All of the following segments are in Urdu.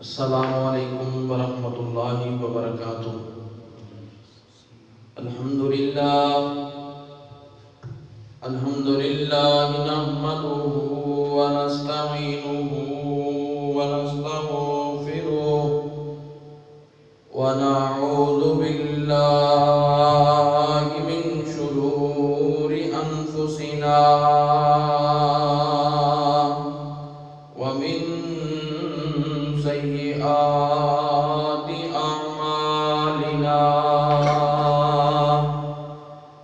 السلام علیکم ورحمۃ اللہ وبرکاتہ۔ الحمدللہ نحمدہ ونستعینہ ونستغفرہ ونعوذ باللہ من شرور انفسنا ومن سیئات اعمالنا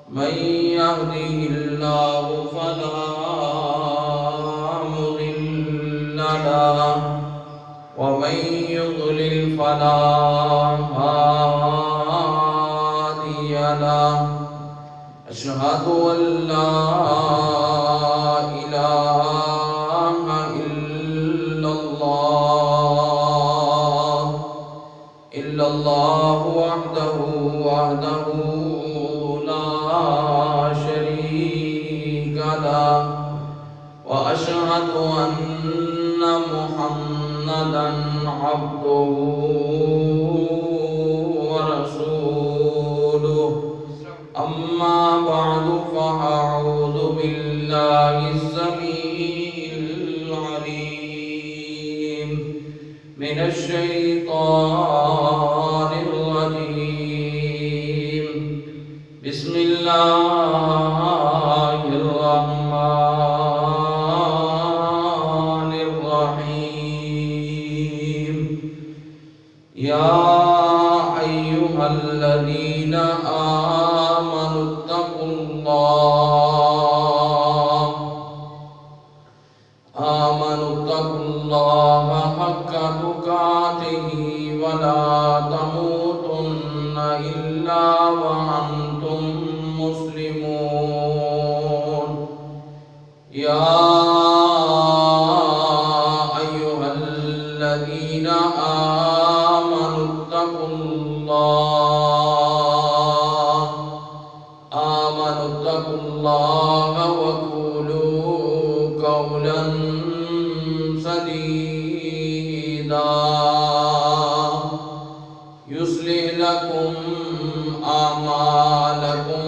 من يهده الله فلا مضل له ومن يضلل فلا هادي له أشهد أن لا إله إلا الله وحده لا شريك له وأشهد أن محمدا عبده ورسوله أما بعد فأعوذ بالله السميع العليم من الشيطان الرجيم بسم الله الرحمن الرحيم يا أيها الذين آمنوا اتقوا الله حق تقاته ولا تموتن إلا وأنتم مسلمون يا أيها الذين آمنوا اتقوا الله وقولوا قولا سديدا يصلح لكم أعمالكم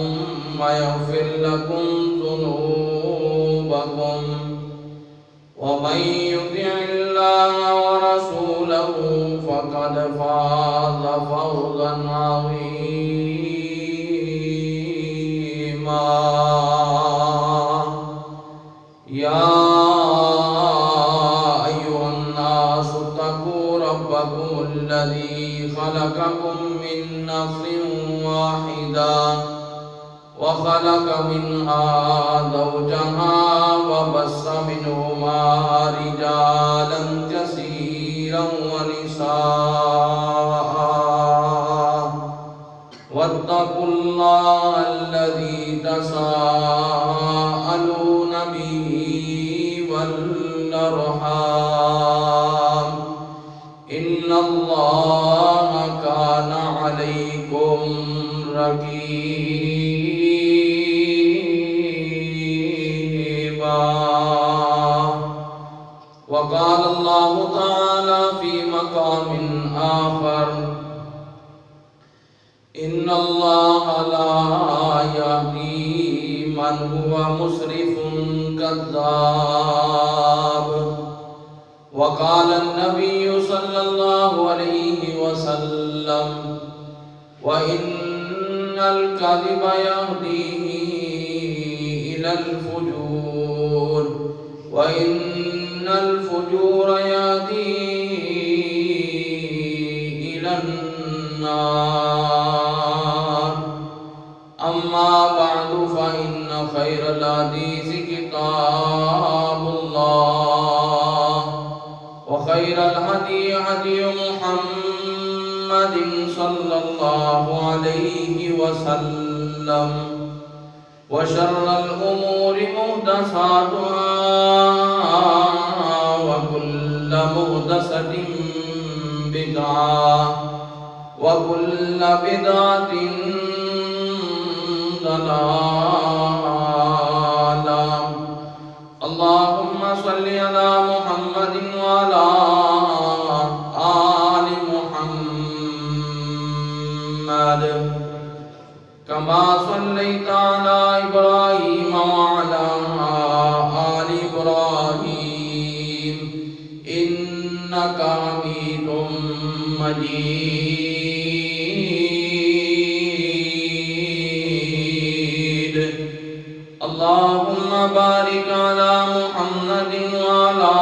ويغفر لكم ذنوبكم ومن يطع الله ورسوله فقد فاز فوزا عظيما يا أيها الناس اتقوا ربكم الذي خلقكم من نفس واحدة وخلق منها زوجها وبث منهما رجالا كثيرا ونساء واتقوا الله الذي تساءلون به والأرحام إن الله كان عليكم رقيبا وقال الله تعالى في مقام آخر إن الله لا يهدي من هو مسرف كذاب وقال النبي صلى الله عليه وسلم وإن الكذب يهدي إلى الفجور وإن الفجور يهدي إلى النار أما بعد فإن خير الحديث كتاب الله وخير الهدي هدي محمد صلى الله عليه وسلم وشر الأمور محدثاتها وكل محدثة بدعة وكل بدعة ضلالة اللهم صل على محمد وعلى آل محمد كما صليت على إبراهيم وعلى آل إبراهيم إنك حميد مجيد اللهم بارك على محمد وعلى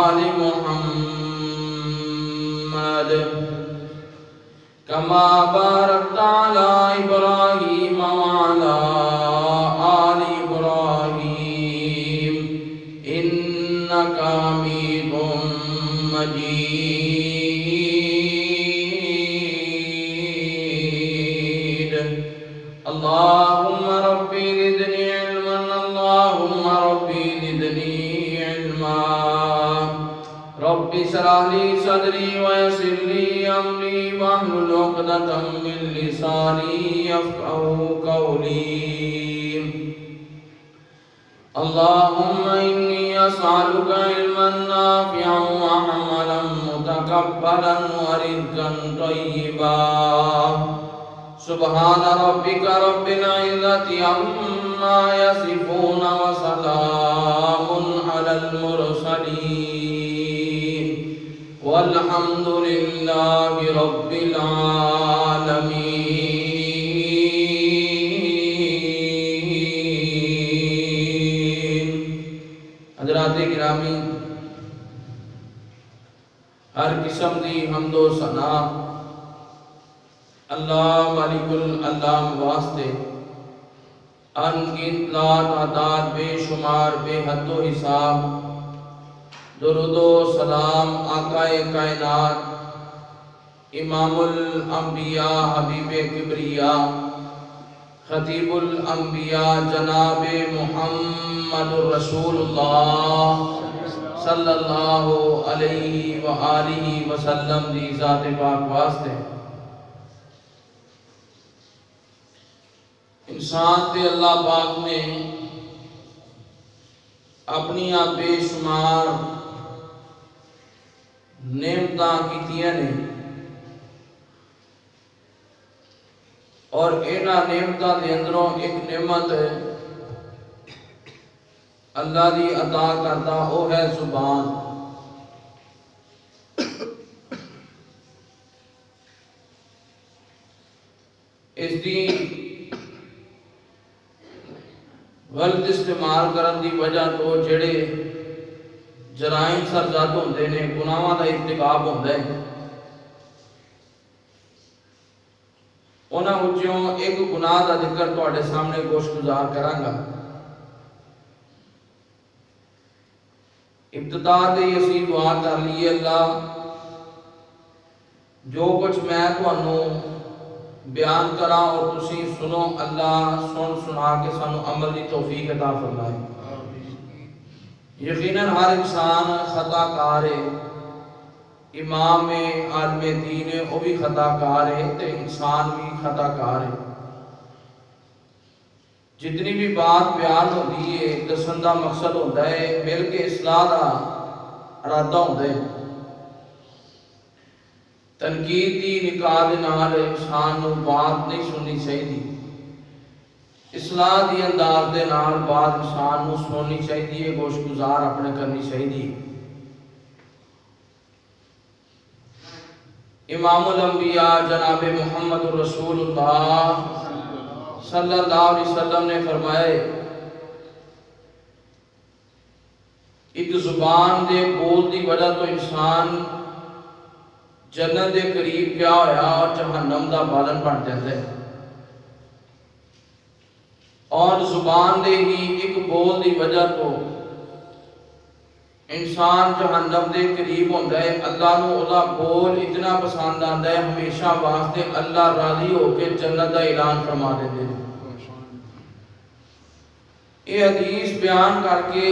آل محمد كما باركت على إبراهيم وعلى آل إبراهيم إنك حميد مجيد اللهم ربي زدني علما اللهم ربي زدني علما ربي اشرح لي صدري ويسر لي أمري واحلل عقدة من لساني يفقهوا قولي اللهم إني أسألك علما نافعا وعملا متقبلا ورزقا طيبا سبحان ربك رب العزة عما يصفون وسلام على المرسلين والحمد لله رب العالمين. حضرات گرامی، ہر قسم دی حمد و ثنا اللہ مالک العالم واسطے، ان گنت لا تعداد بے شمار بے حد و حساب درود و سلام آقا کائنات امام الانبیاء حبیب کبریاء خطیب الانبیاء جناب محمد رسول اللہ صلی اللہ علیہ وآلہ وسلم دی ذات پاک واسطے. انسان تے اللہ پاک نے اپنی بے شمار نعمتاں کیتیاں نے اور اینا نعمتاں دے اندروں ایک نعمت اللہ دی عطا کرتا وہ ہے زبان. اس دی غلط استعمال کرن دی وجہ تو جڑے جرائم سرزد ہوندے نے، گناہاں دا ارتکاب ہوندا ہے، انہاں وچوں ایک گناہ دا ذکر تواڈے سامنے گوش گزار کراں گا. ابتدا تے اسی دعا کر لیے اللہ جو کچھ میں تانوں بیان کراں اور تسی سنو، اللہ سن سنا کے سانو عمل دی توفیق عطا فرمائے. یقیناً ہر انسان خطا کار ہے، امام عالم دین ہے وہ بھی خطا کار ہے تے انسان بھی خطا کار ہے. جتنی بھی بات بیان ہوتی ہے دسن دا مقصد ہوتا ہے مل کے اصلاح دا ارادہ ہوتا ہے. تنقید دی نکاح دے نال انسان نو بات نہیں سننی چاہیے، اصلاح دی انداز دے نال بات انسان نو سننی چاہیے، گوش گزار اپنے کرنی چاہیے. امام الانبیاء جناب محمد رسول اللہ صلی اللہ علیہ وسلم نے فرمائے ایک زبان دے بول دی وجہ تو انسان جنت دے قریب کیا ہویا اور جہنم دا بالن بن جاتا ہے. اور زبان دے ہی ایک بول دی وجہ تو انسان جہنم دے قریب ہوتا ہے. اللہ نو اودا بول اتنا پسند آتا ہے ہمیشہ واسطے اللہ راضی ہو کے جنت دا اعلان فرما دیتے ہیں. یہ حدیث بیان کر کے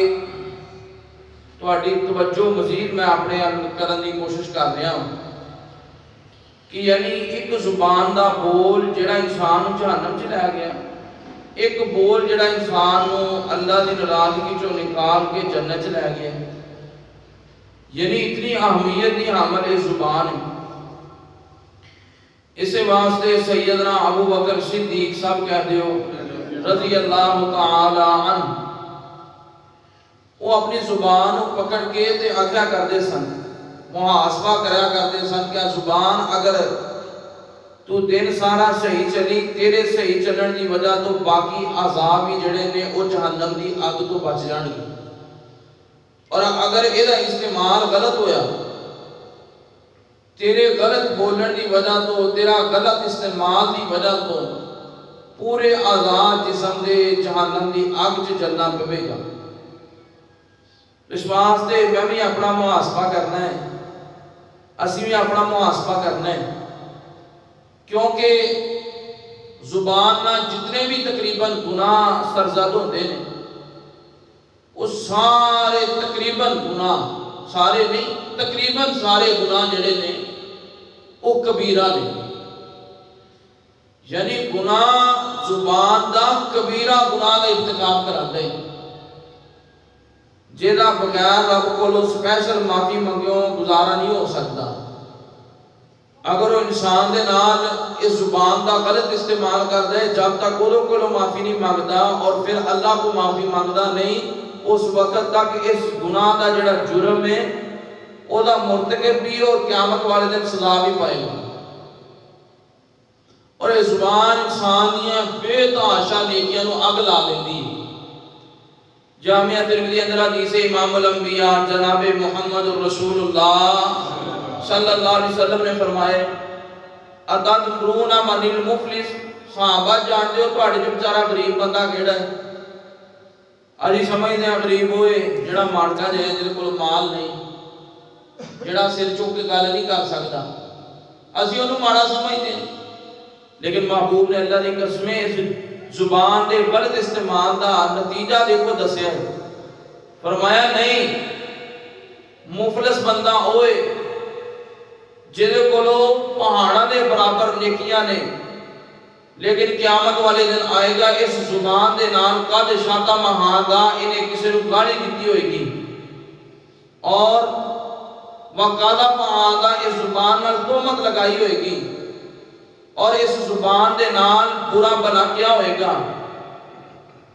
تہاڈی توجہ مزید میں اپنے کرن دی کوشش کر رہا ہوں کہ یعنی ایک زبان دا بول جڑا انسان نو جہنم چ لے گیا، ایک بول جڑا انسان نو اللہ دی ناراضگی چوں نکال کے جنت چ لے گیا. یعنی اتنی اہمیت دی حامل یہ زبان ہے. اسے واسطے سیدنا ابو بکر صدیق صاحب کہتے ہو رضی اللہ تعالی عنہ، وہ اپنی زبان پکڑ کے تے آگیا کرتے سن، محاسبہ کریا کرتے سن کہ زبان اگر تو دن سارا صحیح چلی، تیرے صحیح چلن دی وجہ تو باقی عذاب ہی جڑے نے او جہنم دی اگ تو بچ جان گے، اور اگر یہ استعمال غلط ہویا، تیرے غلط بولن دی وجہ تو، تیرا غلط استعمال دی وجہ تو پورے عذاب جسم دے جہنم دی اگ چ جلنا پوے گا۔ اس واسطے میں بھی اپنا محاسبہ کرنا ہے، اسی بھی اپنا محاسبہ کرنا ہے، کیونکہ زبان نہ جتنے بھی تقریباً گناہ سرزد ہوتے ہیں، وہ سارے تقریباً گناہ، سارے نہیں تقریباً سارے گناہ جڑے نے وہ کبیرہ نے، یعنی گناہ زبان دا کبیرہ گناہ دا ارتکاب کراتا ہے، جیدہ بغیر رب کو سپیشل معافی منگیوں گزارا نہیں ہو سکتا۔ اگر وہ انسان دے نال اس زبان دا غلط استعمال کر دے، جب تک کو معافی نہیں مانگتا اور پھر اللہ کو معافی مانگتا نہیں، اس وقت تک اس گناہ دا جڑا جرم ہے او دا مرتکب بھی اور قیامت والے دن سزا بھی پائے گا۔ اور یہ زبان انسان دیاں بے تحاشا نیکیاں نو اگ لا دیندی ہے۔ جامعہ ترمذی اندر حدیث امام الانبیاء جناب محمد رسول اللہ صلی اللہ علیہ وسلم نے فرمائے اتدرون من المفلس، صحابہ جانتے ہو تواڈے جو بیچارہ غریب بندہ کیڑا ہے؟ اجی سمجھدے ہیں غریب ہوئے جڑا مالکا جے جے کول مال نہیں، جڑا سر چوک کے گل نہیں کر سکتا، اسی انہوں ماڑا سمجھتے ہیں، لیکن محبوب نے اللہ دی قسمیں اس زبان دے غلط استعمال دا نتیجہ دیکھو دسیا ہے، فرمایا نہیں مفلس بندہ ہوئے جدے کولو پہاڑاں دے برابر نیکیاں نے، لیکن قیامت والے دن آئے گا اس زبان دے نام قد شاتا مہادا، انہیں کسی نے گالی دیتی ہوئے گی، اور وقادہ مہادا اس زبان نال تہمت لگائی ہوئے گی، اور اس زبان دے نال برا بنا کیا ہوئے گا،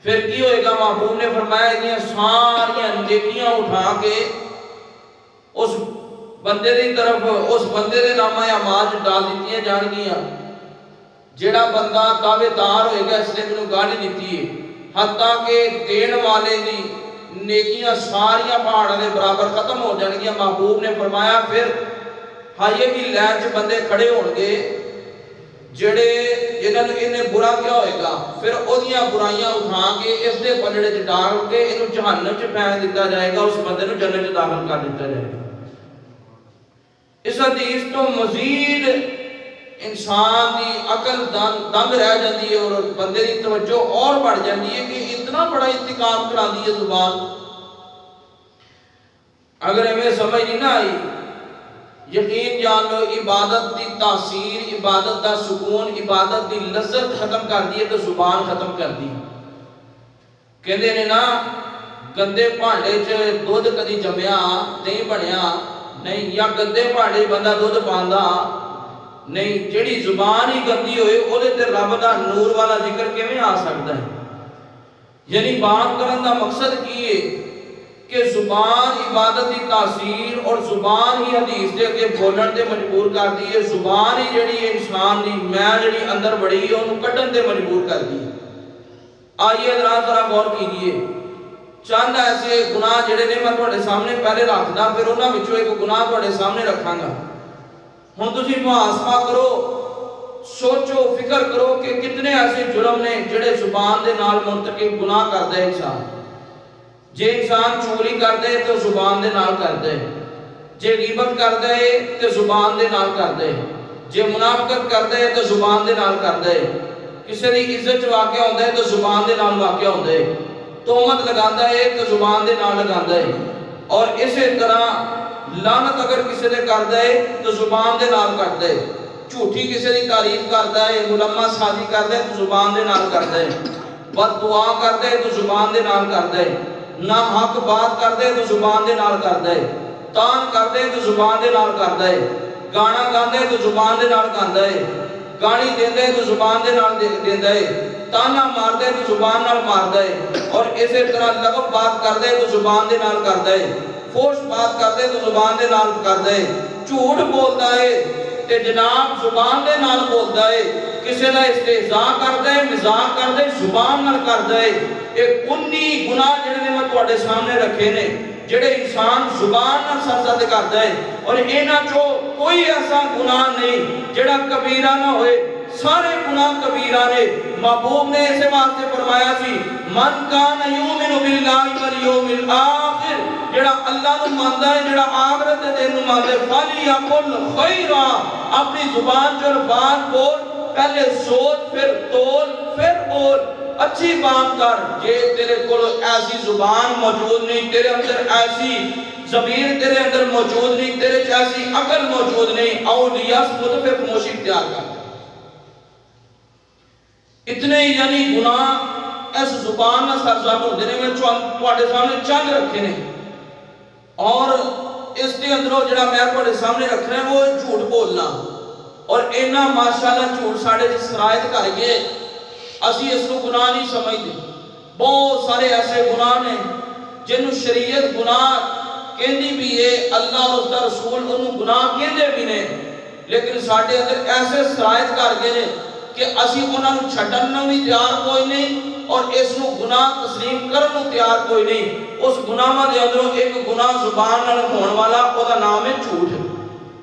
پھر کی ہوئے گا؟ محبوب نے فرمایا یہ ساری نیکیاں اٹھا کے اس بندے دی طرف، اس بندے دے نامہ اعمال ڈال دیتی جان گیاں، جڑا بندہ دعوے دار ہوئے گا اس نے منو گالی دیتی ہے، حتیٰ کہ دین والے دی نیکیاں ساریاں پہاڑوں دے برابر ختم ہو جان گیاں۔ محبوب نے فرمایا پھر ہائیے بھی لین چ بندے کھڑے ہون گے جڑے انہیں برا کیا ہوئے گا، پھر اودیاں برائیاں اٹھا کے اس دے پلڑے چ ڈال کے انہوں جہنم چ پھینک دیتا جائے گا، اس بندے نو جنت چ داخل کر دیتا جائے گا۔ اس حدیث تو مزید انسان دی عقل دنگ رہ جاتی ہے اور بندے دی توجہ اور بڑھ جاتی ہے کہ اتنا بڑا انتقام کرا دی ہے زبان۔ اگر ہمیں سمجھ نہیں نہ آئی، یقین جان لو عبادت دی تاثیر، عبادت دا سکون، عبادت دی لذت ختم کر دی ہے تو زبان ختم کر دی۔ کہندے نے نا گندے بھانڈے چ دودھ کدی جمیا نہیں بنیا نہیں، یا گندے بھانڈے بندہ دودھ پاندا نہیں، جڑی زبان ہی گندی ہوئے او دے تے رب دا نور والا ذکر کیویں آ سکتا ہے؟ یعنی بات کرن دا مقصد کی ہے کہ زبان عبادت دی تاثیر اور زبان ہی حدیث دے کے بولن دے مجبور کر دی ہے، زبان ہی جڑی انسان دی میں جڑی اندر بڑی ہے انہوں کٹن دے مجبور کر دی ہے۔ آئیے حضرات ذرا غور کیجئے، چند ایسے گناہ جڑے نے میں تواڈے سامنے پہلے رکھدا، پھر انہاں وچوں ایک گناہ تواڈے سامنے رکھاں گا۔ ہن تسی محاسبہ کرو، سوچو فکر کرو کہ کتنے ایسے جرم نے جڑے زبان دے نال مرتکب گناہ کردا ہے انسان۔ جے انسان چوری کردے تو زبان دے نال کردے، جے غیبت کردے تو زبان دے نال کردے، جے منافقت کردے تو زبان دے نال کردے، کسی دی عزت واقع ہوندے تو زبان دے نال واقع ہوندے، تہمت لگاندا ہے تو زبان دے نال لگاندا ہے، اور اسی طرح لعنت اگر کسی دے کردا ہے تو زبان دے نال کردا ہے، جھوٹی کسی دی تعریف کردا ہے، ملمہ سازی کردا ہے تو زبان دے نال کردا ہے، بد دعا کردا ہے تو زبان دے نال کردا ہے، نہ حق بات کردے تو زبان دے نال کردے، تان کردے تو زبان دے نال کردے، گانا گاندے تو زبان دے نال گاندا ہے، گالی دیندے تو زبان دے نال دیندا ہے، تانا ماردے تو زبان نال ماردا ہے، اور اسی طرح لغو بات کردے تو زبان دے نال کردا ہے، فوش بات کردے تو زبان دے نال کردا ہے، جھوٹ بولدا ہے تے جناب زبان دے نال بولدا ہے، کسی دا استہزاء کردا ہے، مزاق کردا ہے، زبان نال کردا ہے۔ ایک 19 گناہ جڑے نے میں تواڈے سامنے رکھے نے، جڑے انسان زبان نال سرزد کردا ہے، اور انہاں چوں کوئی ایسا گناہ نہیں جڑا کبیرہ نہ ہوئے، سارے گناہ کبیرہ نے۔ محبوب نے اسے واسطے فرمایا سی من کان یؤمن باللہ والیوم الآخر، جڑا اللہ نو ماندا ہے، جڑا آخرت دے دن نو ماندا ہے، فلیقل خیرا، اپنی زبان جو الفاظ بول، پہلے سوچ پھر تول پھر بول، اچھی بات کر۔ جے تیرے کول ایسی زبان موجود نہیں، تیرے اندر ایسی ضمیر تیرے اندر موجود نہیں، تیرے ایسی عقل موجود نہیں، اولیاء خود پہ خاموشی اختیار کر۔ اتنے یعنی گناہ اس زبان نہ سرزد ہوندے نے، میں تواڈے سامنے چند رکھے نے، اور اس دے اندروں جڑا میں تواڈے سامنے رکھنا ہے وہ جھوٹ بولنا، اور اینا ماشاءاللہ جھوٹ ساڑے جس سرائت کر گئے، اسی اس کو گناہ نہیں سمجھتے۔ بہت سارے ایسے گناہ نے جنہوں شریعت گناہ کہندی بھی ہے، اللہ اور اس کا رسول انہوں گناہ کہندے بھی نے، لیکن ساڑے اندر ایسے سرائت کر گئے کہ اسی انہوں نے چھٹن بھی تیار کوئی نہیں، اور اس نو گناہ تسلیم کرنو تیار کوئی نہیں۔ اس گناہ دے اندروں ایک گناہ زبان نال ہون والا، او دا نام ہے جھوٹ۔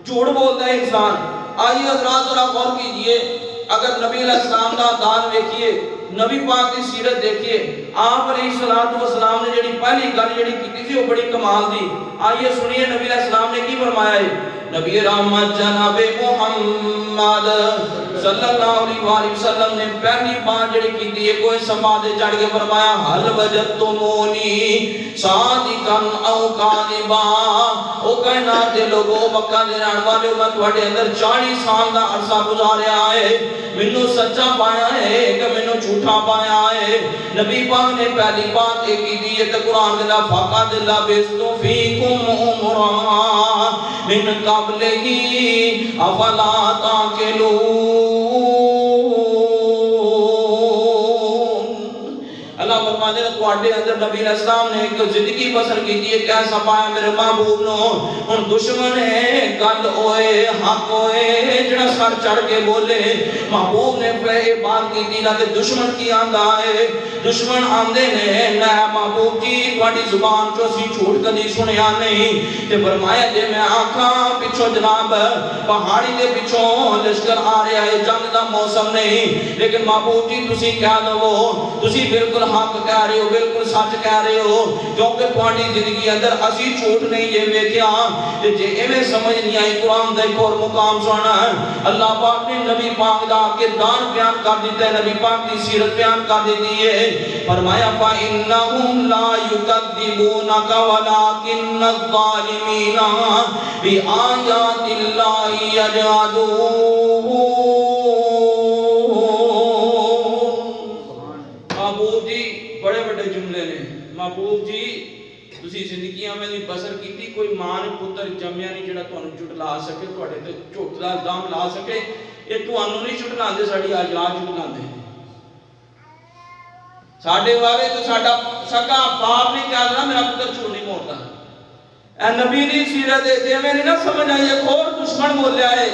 جھوٹ بولتا ہے انسان۔ آئیے حضرات ذرا غور کیجئے، اگر نبی علیہ السلام دا دان دیکھیے، نبی پاک کی سیرت دیکھیے، آپ علیہ السلام نے جڑی پہلی گل جڑی کیتی تھی وہ بڑی کمال دی۔ آئیے سنیے نبی علیہ السلام نے کی فرمایا ہے۔ نبی رحمت جناب محمد صلی اللہ علیہ وسلم نے پہلی بات جڑی کیتی ہے، کوئی سما دے چڑھ کے فرمایا حل وجدتمونی صادقاً او کاذبا، او کائنات دے لوگو، مکہ دے رہن والے، میں تواڈے اندر 40 سال دا عرصہ گزاریا ہے، مینوں سچا پایا ہے کہ مینوں جھوٹا پایا ہے۔ نبی پاک نے پہلی بات ایک کی دی ہے کہ قرآن دے فقط لبثت فیکم عمرا من قبلہ افلا تعقلون۔ اللہ فرماتے ہیں تواڈے اندر نبی علیہ السلام نے ایک زندگی بسر کی ہے، کیسا پایا میرے محبوب نو، ہن دشمن ہے گل ہوئے حق ہوئے جڑا سر چڑھ کے بولے، محبوب نے پہ بات کی دی نہ تے دشمن کی آندا ہے، دشمن آندے نے نہ محبوب جی تواڈی زبان چوں اسی جھوٹ کدی سنیا نہیں، تے فرمایا جے میں آکھاں پچھو جناب پہاڑی دے پچھوں لشکر آ رہا ہے، جنگ دا موسم نہیں، لیکن محبوب جی تسی کہہ دو، تسی بالکل حق کہہ رہے ہو، بالکل سچ کہہ رہے ہو، کیونکہ تواڈی زندگی اندر اسی جھوٹ نہیں جے ویکھیا، تے جے ایویں سمجھ نہیں آئی قرآن دیکھو اور مقام سننا، اللہ پاک نے نبی پاک دا کردار بیان کر دیتا ہے، نبی پاک دی سیرت بیان کر دیتی ہے، فرمایا فَإِنَّهُمْ لَا يُكَذِّبُونَكَ وَلَكِنَّ الظَّالِمِينَ بِآيَاتِ اللَّهِ يَجْحَدُونَ۔ محبوب جی بڑے بڑے جملے نے، محبوب جی تسی زندگیاں میں بسر کیتی، کوئی ماں نے پتر جمیا نہیں جڑا تانوں جھٹلا سکے، تواڈے تے جھوٹ دا الزام لا سکے، یہ تانوں نہیں جھٹلاندے، ساڈی اولاد جھٹلاندے ساڈے والے تو ساڈا سکا باپ نہیں کہدا میرا پتر جھوٹ نہیں بولدا۔ اے نبی دی سیرت تے میں نہیں نہ سمجھ آئی، ایک اور دشمن بولیا ہے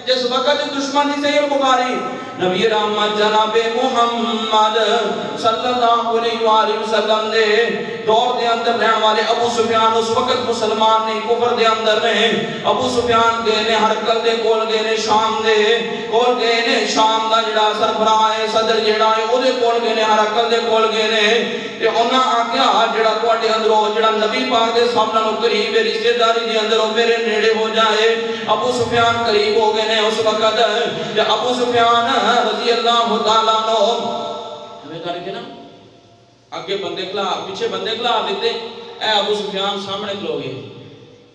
جس وقت دشمن دی صحیح البخاری، نبی رحمت جناب محمد صلی اللہ علیہ وآلہ وسلم دے دور دے اندر رہن والے ابو سفیان اس وقت مسلمان نہیں، کفر دے اندر نے، ابو سفیان گئے نے ہرقل دے کول گئے نے، شام دے کول گئے نے، شام دا جڑا سربراہ ہے صدر جڑا ہے او دے کول گئے نے، ہرقل دے کول گئے نے، تے انہاں آکھیا جڑا تواڈے اندروں جڑا نبی پاک دے سب نالوں قریب ہے، رشتہ داری دے اندر او میرے نیڑے ہو جائے۔ ابو سفیان قریب ہو گئے نے اس وقت، تے ابو سفیان رضی اللہ تعالیٰ عنہ ہمیں کر کے نا آگے بندے کھلا پیچھے بندے کھلا دیتے، اے ابو سفیان سامنے کھلو گئے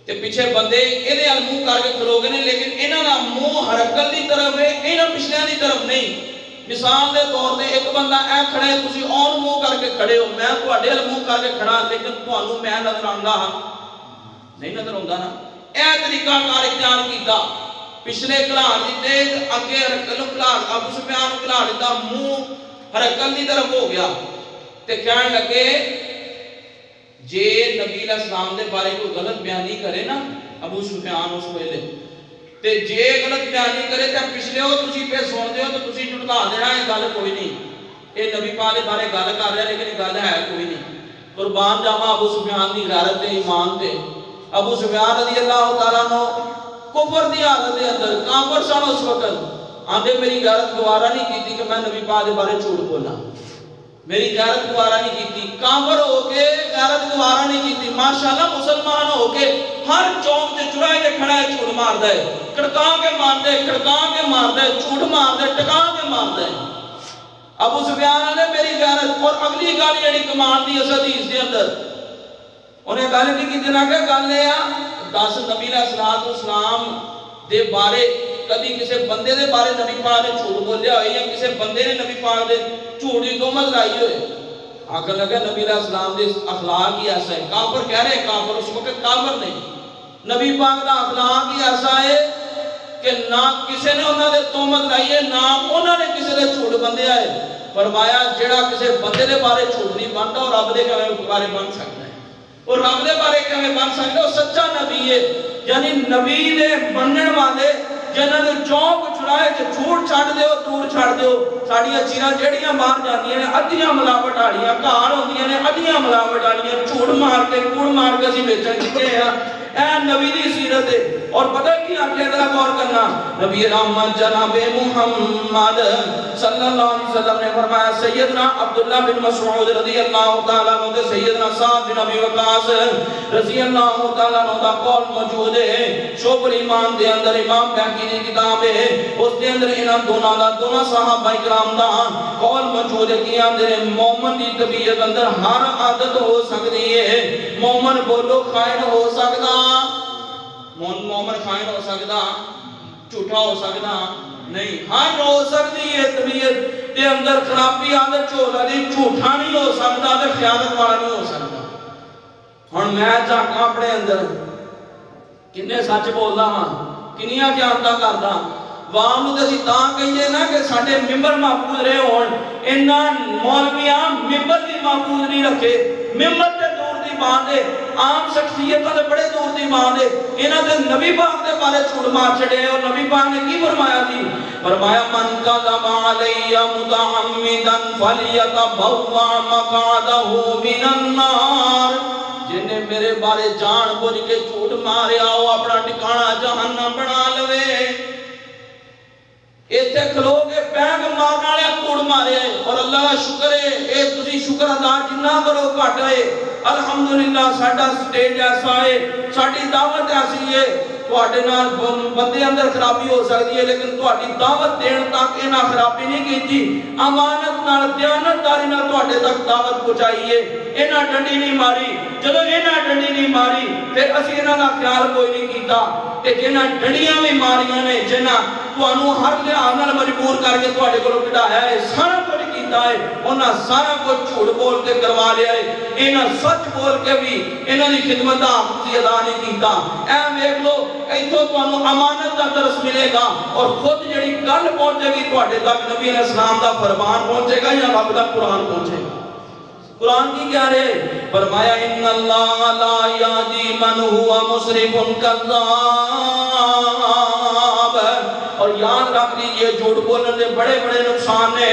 تے پیچھے بندے ایدے ال منہ کر کے کھلو گئے نے، لیکن انہاں دا منہ ہرقل دی طرف ہے، انہاں پچھلیاں دی طرف نہیں۔ مثال دے طور تے ایک بندہ اے کھڑے تسی اور منہ کر کے کھڑے ہو، میں تواڈے ال منہ کر کے کھڑا، لیکن تانوں میں نظر آندا ہاں نہیں نظر آندا نا، اے طریقہ کار اختیار کیتا پچھلے کھلا دیتے اگے ہرکل کھلا ابو سفیان کھلا دیتا منہ ہرکل کی طرف ہو گیا تے کہنے لگے جے نبی علیہ السلام دے بارے کوئی غلط بیانی کرے نا ابو سفیان اس ویلے تے جے غلط بیانی کرے تے پچھلے ہو تسی پہ سن دے ہو تو تسی جھٹلا دینا ہے گل کوئی نہیں اے نبی پاک دے بارے گل کر رہا لیکن گل ہے کوئی نہیں قربان جاواں ابو سفیان دی غیرت تے ایمان تے ابو سفیان رضی اللہ تعالیٰ عنہ کفر دی حالت دے اندر کافر سن اس وقت آندے میری غیرت گوارا نہیں کیتی کہ میں نبی پاک دے بارے جھوٹ بولا میری غیرت گوارا نہیں کیتی کافر ہو کے غیرت گوارا نہیں کیتی ماشاءاللہ مسلمان ہو کے ہر چوک تے چڑائے کے کھڑا ہے جھوٹ ماردا ہے کڑکا کے ماردا ہے جھوٹ ماردا ہے ٹکا کے ماردا ہے ابو سفیان نے میری غیرت اور اگلی گل جڑی کمان دی اس حدیث دے اندر انہیں گل کی کیتی نہ کہ گل ہے 10 نبی علیہ السلام دے بارے کبھی کسی بندے دے بارے نبی پاک نے جھوٹ بولیا ہوئے یا کسی بندے نے نبی پاک دے جھوٹ کی تہمت لائی ہوئے آخر لگا نبی علیہ السلام دے اخلاق ہی ایسا ہے کافر کہہ رہے کافر اس وقت کافر نہیں نبی پاک دا اخلاق ہی ایسا ہے کہ نہ کسی نے انہوں نے تہمت لائی ہے نہ انہوں نے کسی دے جھوٹ بندیا ہے فرمایا جڑا کسی بندے دے بارے جھوٹ نہیں بنتا اور رب دے بارے بن سکتا ہے اور رب دے بارے کیویں بن سکتا ہے وہ سچا نبی ہے یعنی نبی دے بنن والے جنہاں نے چوک چھڑائے کہ جھوٹ چھڑ دیو دور چھڑ دیو ساڈیاں چیراں جڑیاں باہر جاندیاں نے ادھیاں ملاوٹ والیاں گھر ہوندیاں نے ادھیاں ملاوٹ والیاں جھوٹ مار کے کوڑ مار کے اسی بیچن چکے ہیں اے نبی دی سیرت ہے اور پتہ کی آخر ذرا غور کرنا نبی رحمت جناب محمد صلی اللہ علیہ وسلم نے فرمایا سیدنا عبداللہ بن مسعود رضی اللہ تعالیٰ عنہ دے سیدنا سعد بن ابی وقاص رضی اللہ تعالیٰ عنہ دا قول موجود ہے شعب الایمان دے اندر امام بہقی دی کتاب ہے اس دے اندر انہاں دونوں صحابہ کرام دا قول موجود ہے کہ اندر مومن دی طبیعت اندر ہر عادت ہو سکتی ہے مومن بولو خائن ہو سکتا مومن خائن ہو سکتا جھوٹا ہو سکتا نہیں ہر ہو سکتی ہے طبیعت دے اندر خرابی عادت چولا دی جھوٹا نہیں ہو سکتا تے خیانت والا نہیں ہو سکتا ہن میں جھاکاں اپنے اندر کنے سچ بولدا ہاں کنیاں خیانتاں کردا عوام نوں تے اسی تاں کہیے نا کہ ساڈے ممبر محفوظ رہے ہون انہاں مولویاں ممبر دی محفوظ نہیں رکھے ممبر تے دور دی بات ہے عام شخصیتاں دے بڑے دور دی بات ہے انہاں دے نبی پاک دے بارے جھوٹ مار چھڑے اور نبی پاک نے کی فرمایا جی فرمایا من کذب علی متعمدا فلیتبوأ مقعدہ من النار جن نے میرے بارے جان بوجھ کے جھوٹ ماریا وہ اپنا ٹھکانہ جہنم بنا لوے ایتھے کھلو کے پینگ مارنا لیا کوڑ مارے اور اللہ کا شکر ہے اے تسی شکر ادا جنہ کرو گھٹ ہے الحمدللہ ساڈا سٹیج ایسا ہے ساڈی دعوت ایسی ہے تواڈے نال بندے اندر خرابی ہو سکتی ہے لیکن تواڈی دعوت دین تک انہاں خرابی نہیں کیتی امانت نال دیانتداری نال تواڈے تک دعوت پہنچائی ہے انہاں ڈنڈی نہیں ماری جدوں انہاں ڈنڈی نہیں ماری پھر اسی انہاں دا خیال کوئی نہیں کیتا تے جنہاں ڈنڈیاں بھی ماریاں نے جنہاں تانوں ہر لحاظ نال مجبور کر کے تواڈے کولوں کڈایا ہے سارا کچھ کیتا ہے انہاں سارا کچھ جھوٹ بول کے کروا لیا ہے انہاں سچ بول کے بھی انہاں دی خدمت دا حق ادا نہیں کیتا اے ویکھ لو ایتھوں تانوں امانت دا درس ملے گا اور خود جڑی گل پہنچے گی تواڈے تک نبی علیہ السلام دا فرمان پہنچے گا یا رب دا قرآن پہنچے گا قرآن کی کیا رہے فرمایا ان اللہ لا یہدی من ہوا مسرف کذاب اور یاد رکھ لیجئے جھوٹ بولنے دے بڑے بڑے نقصان نے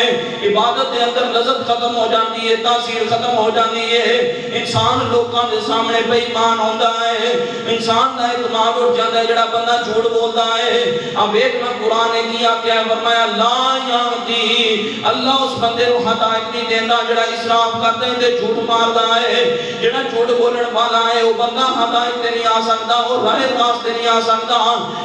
عبادت دے اندر لذت ختم ہو جاتی ہے تاثیر ختم ہو جاتی ہے انسان لوکاں دے سامنے بے ایمان ہوندا ہے انسان دا اعتماد اٹھ جاندا ہے جڑا بندہ جھوٹ بولدا ہے اب ویکھنا قرآن نے کیا کیا فرمایا لا یہدی اللہ اس بندے نوں ہدایت نہیں دیندا جڑا اسراف کردا ہے تے جھوٹ ماردا ہے جڑا جھوٹ بولن والا ہے وہ بندہ ہدایت تے نہیں آ سکدا وہ راہ راستے نہیں آ سکدا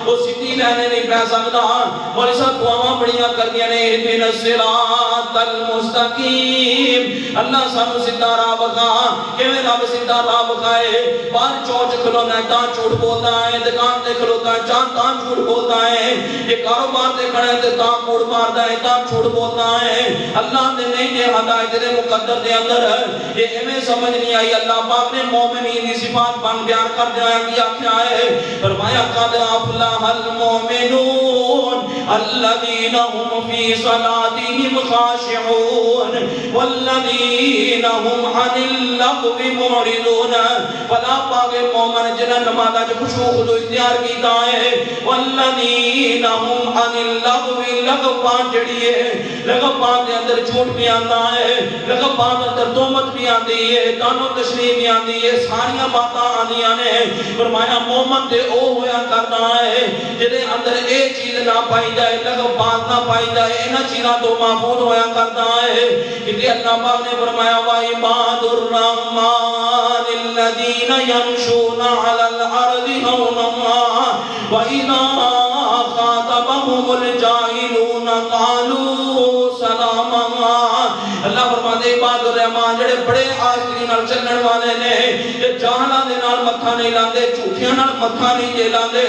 وہ سیدھی لینے نہیں پہ سکدا مولا صاحب دعاواں بڑیاں کردیاں نے اهدنا الصراط المستقیم اللہ سانو سیدھا راہ بخا کیویں رب سیدھا راہ بخائے باہر چوچ کھلونا ہے تاں جھوٹ بولدا ہے دکان تے کھلوتا ہے تاں جھوٹ بولدا ہے یہ کاروبار تے کھڑا ہے تے تاں کوڑ ماردا ہے تاں جھوٹ بولدا ہے اللہ نے نہیں دے ہدایت دے مقدر دے اندر یہ ایویں سمجھ نہیں آئی اللہ پاک نے مومنین دی صفات بیان کر دیا کیا ہے فرمایا قد افلح المؤمنون الذین هم فی صلاتهم خاشعون والذین هم عن اللغو معرضون فلا پاک مومن جنہ نمازہ جو خشوع خضوع اختیار کیتا ہے والذین هم عن اللغو لغو پان جڑی ہے لغو پان دے اندر جھوٹ بھی آندہ ہے لغو پان دے اندر تومت بھی آندی ہے دانو تشریح بھی آندی ہے ساریاں باتاں آندیاں نے فرمایا مومن دے او ہویا کرنا ہے جنہیں اندر ایک چیز نہ پائی جائے لگو بات نہ پائی جائے انہ چیزاں تو محفوظ ہویا کرتا ہے کہ اللہ پاک نے فرمایا وَعِبَادُ الرَّحْمَنِ الَّذِينَ يَمْشُونَ عَلَى الْأَرْضِ هَوْنًا وَإِذَا خَاطَبَهُمُ الْجَاهِلُونَ قَالُوا سَلَامًا اللہ فرماتے عباد الرحمن جڑے بڑے آسری نال چلن والے نے یہ جہاں دے نال متھا نہیں لاندے جھوٹیاں نال متھا نہیں جے لاندے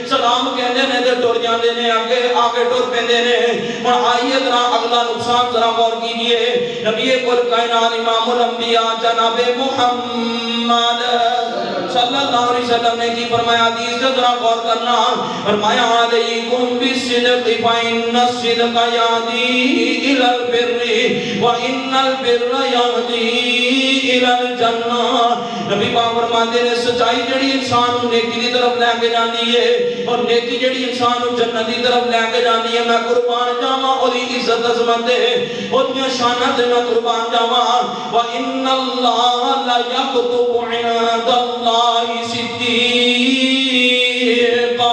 سلام کہندے نے تے ٹر جاندے نے آگے ٹر پیندے نے ہن آئیے ذرا اگلا نقصان ذرا غور کیجئے نبی کل کائنات امام الانبیاء جناب محمد صلی اللہ علیہ وسلم نے کی فرمایا حدیث سے ذرا غور کرنا فرمایا علیکم بالصدق فإن الصدق یہدی الی البر وإن البر یہدی الی الجنہ نبی پاک فرماتے ہیں سچائی جڑی انسان کو نیکی دی طرف لے کے جاندی ہے اور نیکی جڑی انسان کو جنت دی طرف لے کے جاندی ہے میں قربان جاواں اودی عزت عظمت ہے اودیاں شاناں تے میں قربان جاواں وإن اللہ لا یکتب عند اللہ صدیقا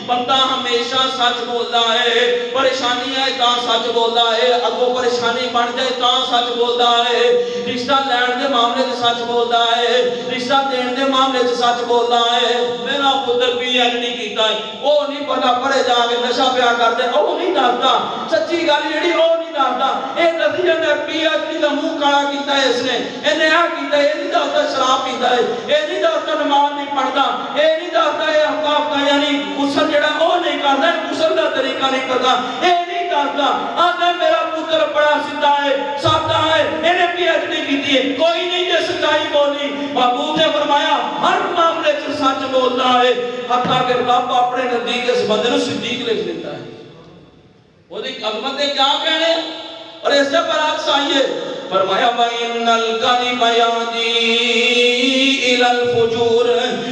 بندہ ہمیشہ سچ بولتا ہے پریشانی ہے تا سچ بولتا ہے اگو پریشانی بن جائے تا سچ بولتا ہے رشتہ لین دے معاملے سے سچ بولتا ہے رشتہ دین دے معاملے سے سچ بولتا ہے میرا پتر بھی ایج نہیں کیتا ہے وہ نہیں پتا پڑے جا کے نشہ پیا کرتے وہ نہیں دستا سچی گل جڑی وہ نہیں دستا اے نتیجے میں پی ایچ ڈی دا منہ کالا کیتا ہے اس نے انہیں آ کیتا ہے نہیں دستا شراب پیتا ہے اے نہیں دستا نماز نہیں پڑھتا اے نہیں دستا اے حقاف کا یعنی غسل جڑا وہ نہیں کرتا غسل دا طریقہ نہیں پتا اے نہیں دستا آتا میرا پتر بڑا سیدھا ہے سادہ ہے انہیں پی ایچ ڈی کیتی ہے کوئی نہیں یہ سچائی بولی محبوب نے فرمایا ہر معاملے سے سچ بولتا ہے حتیٰ کہ رب اپنے نزدیک اس بندے کو صدیق لکھ دیتا ہے وہ دی عظمتیں کیا کہنے اور اس سے برعکس آئیے فرمایا وَإِنَّ الْكَذِبَ يَهْدِي إِلَى الْفُجُورِ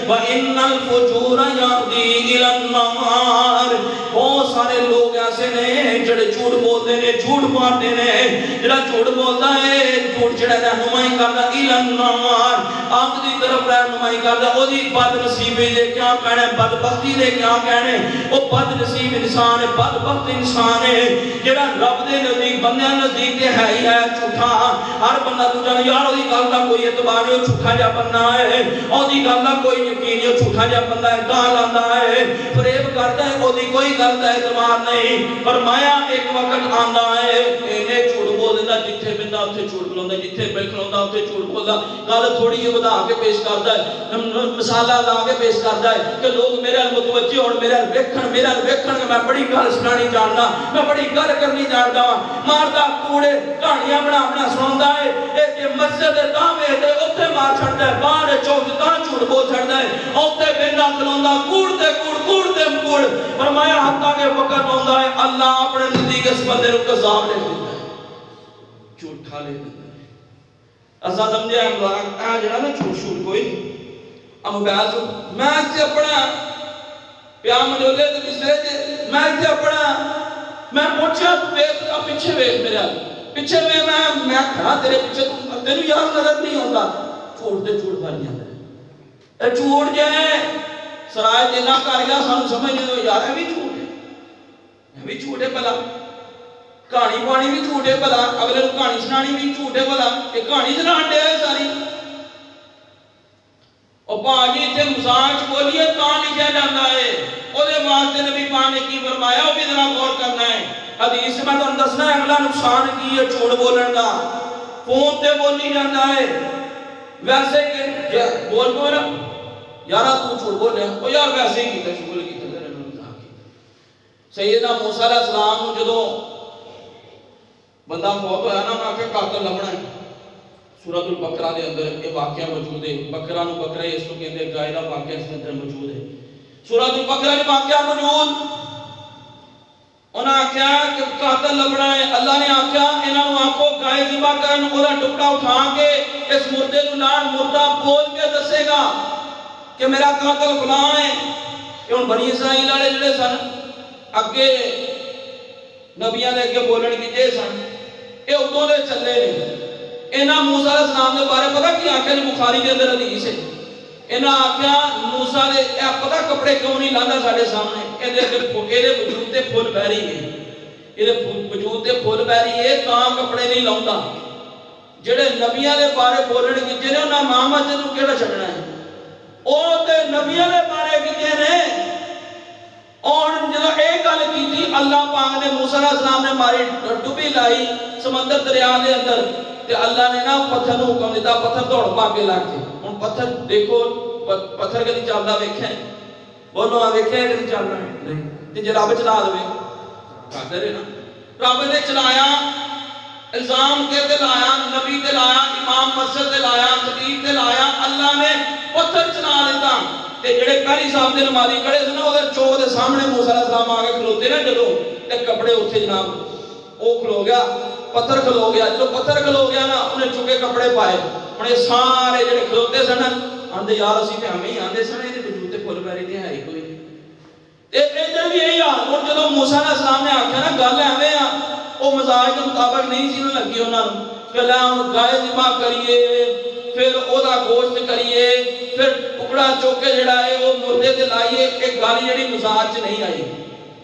وَإِنَّ الْفُجُورَ يَهْدِي إِلَى النَّارِ بہت سارے لوگ ایسے نے جڑے جھوٹ بولتے ہیں جھوٹ مارتے ہیں جڑا جھوٹ بولتا ہے جھوٹ جڑا رہنمائی کرتا إِلَى النَّارِ آگ دی طرف رہنمائی کرتا وہ دی بد نصیبی دے کیا کہنے بدبختی دے کیا کہنے وہ بد نصیب انسان ہے بدبخت انسان ہے جڑا رب دے نزدیک بندے نزدیک دے ہے ہی ہے جھوٹا ہر بندہ تو جانے یار وہ دی گل دا کوئی اعتبار نہیں جھوٹا جا بندہ ہے وہ دی گل دا کوئی یقین نہیں جھوٹا جا بندہ ہے گال آندا ہے فریب کرتا ہے وہ دی کوئی گل دا اعتبار نہیں فرمایا ایک وقت آندا ہے انہیں جھوٹ بول دیتا جتھے بندہ اتھے جھوٹ بولتا جتھے بیٹھنا اتھے جھوٹ بولتا گل تھوڑی یہ بدا کے پیش کرتا ہے مثالہ لا کے پیش کرتا ہے کہ لوگ میرے متوجہ اور میرے ویکھن کہ میں بڑی گل سنانی جاننا میں بڑی گل کرنی جانتا ماردا کوڑے کہانیاں بنا سناوندا ہے اے کہ مسجد دے تاویں تے اوتھے مار چھڑدا ہے باہر چوک تاں جھوٹ بول چھڑدا ہے اوتھے بندہ کھلوندا کوڑ تے کوڑ فرمایا حتیٰ کہ وقت ہوندا ہے اللہ اپنے نزدیک اس بندے نوں کذاب لے دیتا ہے جھوٹا لے دیتا ہے اسا سمجھے ہم جڑا نا جھوٹ کوئی اب موبائل میں تے اپنا پیا مجولے تے بسرے تے میں تے اپنا میں پوچھا تو ویکھ پیچھے ویکھ میرے پیچھے میں کھڑا تیرے پیچھے تینوں یار نظر نہیں ہوتا جھوٹ تے جھوٹ بن جاندا ہے اے جھوٹ جے سرائے دینا کر گیا سانو سمجھ نہیں دو یار اے بھی جھوٹ ہے بھلا کہانی پانی بھی جھوٹ ہے بھلا اگلے نوں کہانی سنانی بھی جھوٹ ہے بھلا کہ کہانی سنان دے ساری اور پاجی تے مزاج بولیے کہاں لکھا جاتا ہے او دے واسطے نبی پاک نے کی فرمایا وہ بھی ذرا غور کرنا ہے حدیث میں تو دسنا ہے اگلا نقصان کی ہے جھوٹ بولن دا فون تے بولی جاتا ہے ویسے کہ بول بول یارا تو جھوٹ بول رہا او یار ویسے ہی کیتا شغل کیتا تیرے نال مزاق کیتا سیدنا موسیٰ علیہ السلام نو جدوں بندہ فوت ہویا نا انہاں کہ قاتل لبنا ہے سورۃ البقرہ دے اندر یہ واقعہ موجود ہے بکرا نو بکرا اس کو کہندے گائے دا واقعہ اس اندر موجود ہے سورۃ البقرہ دا واقعہ موجود انہاں آکھیا کہ قاتل لبنا ہے. اللہ نے آکھیا انہاں نوں آکھو گائے ذبح کرن, اودا ٹکڑا اٹھا کے اس مردے نوں لان, مردہ بول کے دسے گا کہ میرا قاتل فلاں ہے. یہ ہن بنی اسرائیل والے جڑے سن اگے نبیاں دے اگے بولن کی جے سن, اے ادوں دے چلے نے. انہاں موسیٰ علیہ السلام دے بارے پتہ کی آکھیا جی بخاری دے اندر حدیث ہے. انہاں آکھیا موسیٰ دے پتہ کپڑے کیوں نہیں لاندا ساڈے سامنے, اے وجود تے پھل بہ رہی ہے, اے وجود تے پھل بہ رہی ہے تاں کپڑے نہیں لاوندا. جڑے نبیاں دے بارے بولن کی جے انہاں محمد نوں کیڑا چھڈنا ہے, او تے نبیاں دے بارے کیتے نے. اور جب ایک گل کی اللہ پاک نے موسیٰ علیہ السلام نے ماری ڈبی لائی سمندر دریا دے اندر, تے اللہ نے نا پتھر نوں حکم دیتا پتھر دوڑ پا کے لا کے. ہن پتھر دیکھو پتھر کدی چلدا ویکھیا ہے, بولو آ ویکھیا ہے کدی چلدا نہیں. تے جے رب چلا دے قادر ہے نا. رب نے چلایا, الزام کے تے لایا, نبی تے لایا, امام مسجد تے لایا, خطیب تے لایا, اللہ نے پتھر چلا دیتا. تے جڑے پہلی صاحب دے نمازی کھڑے تھے نا, اودے چوک دے سامنے موسیٰ علیہ السلام آ کے کھلوتے نا جدوں, تے کپڑے اوتھے جناب او کھلو گیا, پتھر کھلو گیا. جدوں پتھر کھلو گیا نا, انہیں چکے کپڑے پائے. ہن یہ سارے جڑے کھلوتے سن آندے یار اسی تے ہمیں ہی آندے سن, یہ وجود تے پھل پہ رہی تے ہے ہی کوئی نہیں. تے ادھر بھی یہی حال. ہن جدوں موسیٰ علیہ السلام نے آکھیا نا گل ایویں آ, او مزاج دے مطابق نہیں سی لگی انہاں نوں کہ لے ہن گائے ذبح کریے, پھر اودا گوشت کریے, پھر ٹکڑا چوک کے جڑا ہے وہ مردے تے لائیے. ایک گل جڑی مزاج چ نہیں آئی.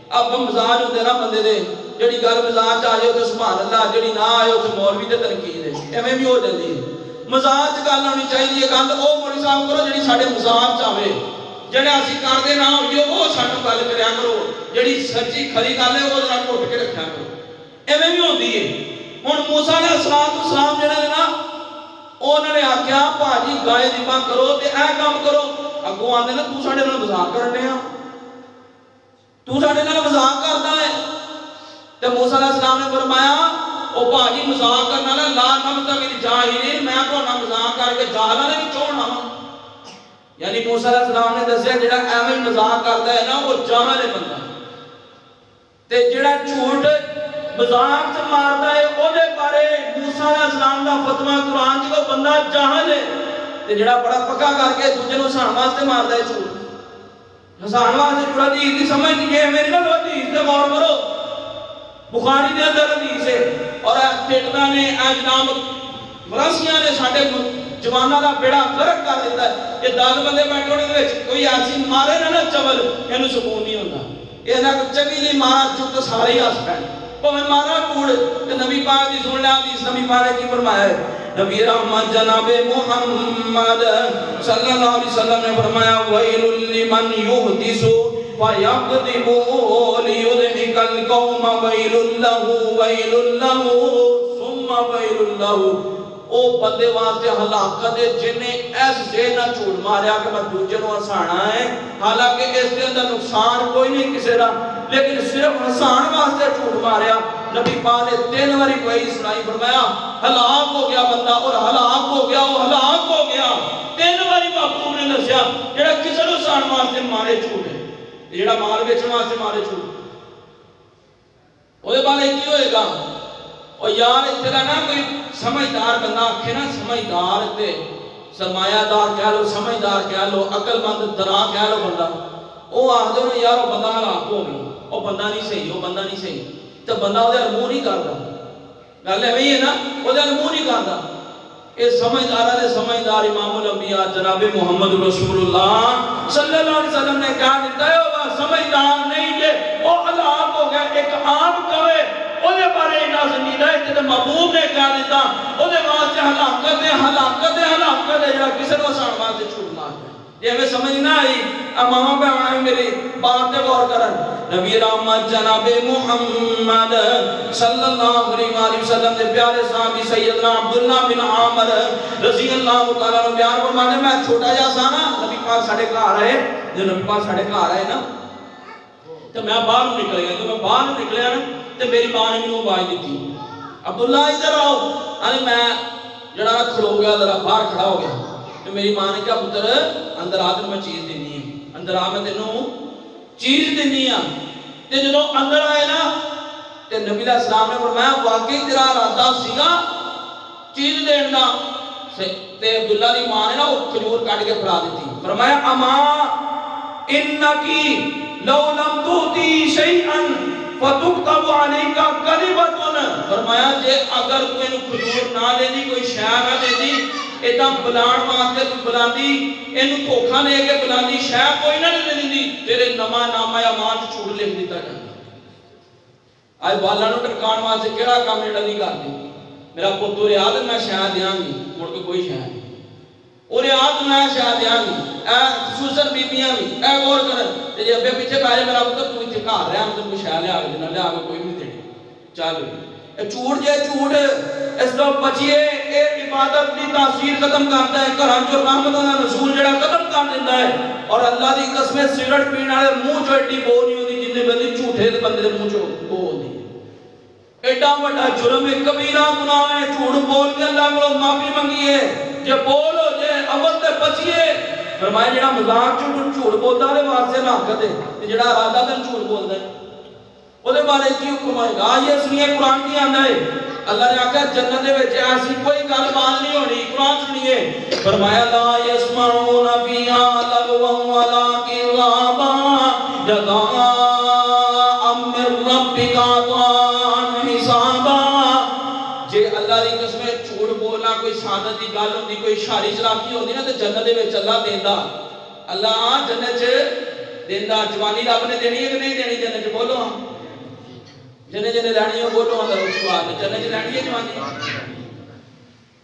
اب مزاج ہوندے نا بندے دے, جڑی گل مزاج آ جائے تے سبحان اللہ, جڑی نہ آئے تے مولوی تے تنقید ہے, ایویں بھی ہو جاندی ہے. مزاج گل ہونی چاہیے, گل او مولوی صاحب کرو جڑی ساڈے مزاج چ آوے, جڑے اسی کردے نہ ہوئیے او سانوں گل کریا کرو, جڑی سچی کھری گل ہے او ذرا گھٹ کے رکھیا کرو. ایویں بھی ہوندی ہے. ہن موسیٰ علیہ السلام جڑے نا انہوں نے آکھیا بھاجی گائے ذبح کرو تے اے کام کرو. اگوں آندے نا تو ساڈے نال مذاق کرن ڈیا, تو ساڈے نال مذاق کردا ہے. تے موسیٰ علیہ السلام نے فرمایا او بھاجی مذاق کرن والا لا نبتغی جاہلین, میں تہاڈا مذاق کر کے جاہلاں دے وچوں ہونا وا. یعنی موسیٰ علیہ السلام نے دسیا جڑا ایویں مذاق کردا ہے نا وہ جاہل ہے بندہ, تے جڑا جھوٹ مذاق چ ماردا ہے او دے بارے موسیٰ علیہ السلام دا فتوی قرآن چ کو بندہ جاہل ہے. تے جڑا بڑا پکا کر کے دوجے نوں ہسان واسطے ماردا ہے جھوٹ, ہسان واسطے جڑا حدیث دی سمجھ نہیں ہے, میری نہ حدیث تے غور کرو. بخاری دے اندر حدیث ہے, اور فتنہ نے جناب مراسیاں نے ساڈے جواناں دا بیڑا غرق کر دیتا ہے. یہ 10 بندے بیٹھے ہونے دے وچ کوئی ایسی مارے نا چول, اینوں سکون نہیں ہوندا. یہ نہ چنگی جی مارا چپ سارے ہی ہس پے, میں مارا کوڑ. تے نبی پاک دی سن لیا حدیث, نبی پاک نے کی فرمایا ہے, نبی رحمت جناب محمد صلی اللہ علیہ وسلم نے فرمایا ویل لمن یحدث فیکذب لیضحک القوم ویل لہ ثم ویل لہ. او بندے واسطے ہلاکت ہے جنہیں ایس سے نہ جھوٹ ماریا کہ میں دوجے نوں ہسانا ہے, حالانکہ اس دے اندر نقصان کوئی نہیں کسی دا, لیکن صرف ہسان واسطے جھوٹ ماریا. نبی پاک نے 3 باری کوئی سنائی فرمایا ہلاک ہو گیا بندہ, اور ہلاک ہو گیا, وہ ہلاک ہو گیا. 3 باری محبوب نے دسیا جڑا کسی نوں ہسان واسطے مارے جھوٹ ہے, جڑا مال بیچن واسطے مارے جھوٹ, وہ دے بارے کی ہوئے گا. اور یار اتنے نا کوئی سمجھدار بندہ آکھے نا, سمجھدار تے سرمایہ دار کہہ لو, سمجھدار کہہ لو, عقل مند دراں کہہ لو بندہ, وہ آخدے نے یار وہ بندہ ہلاک ہو گیا, وہ بندہ نہیں صحیح, وہ بندہ نہیں صحیح. تو بندہ وہ منہ نہیں کرتا, گل ایویں ہے نا, وہ منہ نہیں کرتا. یہ سمجھدار ہے, سمجھدار امام الانبیاء جناب محمد رسول اللہ صلی اللہ علیہ وسلم نے کہا دیتا ہے وہ سمجھدار نہیں کہ وہ ہلاک ہو گیا. ایک عام کوے وہ دے بارے نازل نہیں رہے تے محبوب نے کہا دیتا وہ دے واسطے ہلاکت ہے, ہلاکت ہے, ہلاکت ہے, جڑا کسی نوں ہسان واسطے جھوٹ ماردا ہے. یہ ہمیں سمجھ نہ آئی, ماما بہناں میری بات تے غور کرن. نبی رحمت جناب محمد صلی اللہ علیہ وسلم دے پیارے صحابی سیدنا عبداللہ بن عامر رضی اللہ تعالی عنہ بیان فرمانے, میں چھوٹا جا سا نا, نبی پاک ساڈے گھر آئے, جو نبی پاک ساڈے گھر آئے نا, تو میں باہر نکل گیا. تو میں باہر نکلیا نا تے میری ماں نے مینوں آواز دیتی, عبداللہ ادھر آؤ. ارے میں جڑا کھلو گیا, ذرا باہر کھڑا ہو گیا. تو میری ماں نے کہا پتر اندر آ, تینوں میں چیز دینی ہے, اندر آ, میں تینوں چیز دینی ہے. تے جدوں اندر آئے نا تے نبی علیہ السلام نے فرمایا واقعی تیرا ارادہ سیگا چیز دین دا تے عبداللہ دی ماں نے نا وہ کھجور کاٹ کے پھڑا دیتی فرمایا اما انکی لو لم توتی شیئا فتکتب علیکا کذبۃ فرمایا جے اگر کوئی نو کھجور نہ دے دی کوئی شے نہ دے دی ایداں بلان واسطے تو بلاندی اینو دھوکھا دے کے بلاندی شے کوئی نہ دے دی تیرے نامہ امان جھوٹ لکھ دیتا جاندا آج بالا نو ٹرکان واسطے کیڑا کام ایڈا نہیں کردی میرا پتر ریاض میں شاید دیاں گی مڑ کے کوئی شاید اور ریاض میں شاید دیاں گی خصوصاً بیبیاں بھی غور کرن تے جے ابے پیچھے پہ جائے میرا پتر تو ایتھے گھر رہا مطلب کوئی شاید لے آ کے دینا لے آ کے کوئی نہیں دینی چل جھوٹ جے جھوٹ اس تو بچیے اے عبادت دی تاثیر ختم کرتا ہے گھراں چوں رحمت دا نزول جڑا ختم کر دیندا ہے اور اللہ دی قسم سگرٹ پین والے منہ چوں ایڈی بو نہیں ہوندی جننے بندے جھوٹے دے بندے دے منہ چوں بو ہوندی ایڈا بڑا جرم ہے کبیرہ گناہ ہے جھوٹ بول کے اللہ کو معافی منگیے جے بول ہو جائے اول تے بچیے فرمایا جڑا مذاق جھوٹ بولدا ہے واسطے نہ کدے تے جڑا ارادہ تے جھوٹ بولدا ہے او دے بارے کی حکم ہے گا یہ سنیے قرآن کی آندا ہے اللہ نے آکھا جنت دے وچ ایسی کوئی گل بات نہیں ہونی قرآن سنیے فرمایا لا یسمعون فیہا لغوا ولا کذابا جزاء من ربک عطاء حسابا جے اللہ دی قسم جھوٹ بولنا کوئی سعادت دی گل ہوندی کوئی شاری چلاکی ہوندی نا تے جنت دے وچ اللہ دیندا اللہ جنت چ دیندا جوانی رب نے دینی ہے کہ نہیں دینی جنت چ بولو ہاں جنے جنے لانی ہے بولو اندر اچھی بات ہے جنے جنے لانی ہے جوانی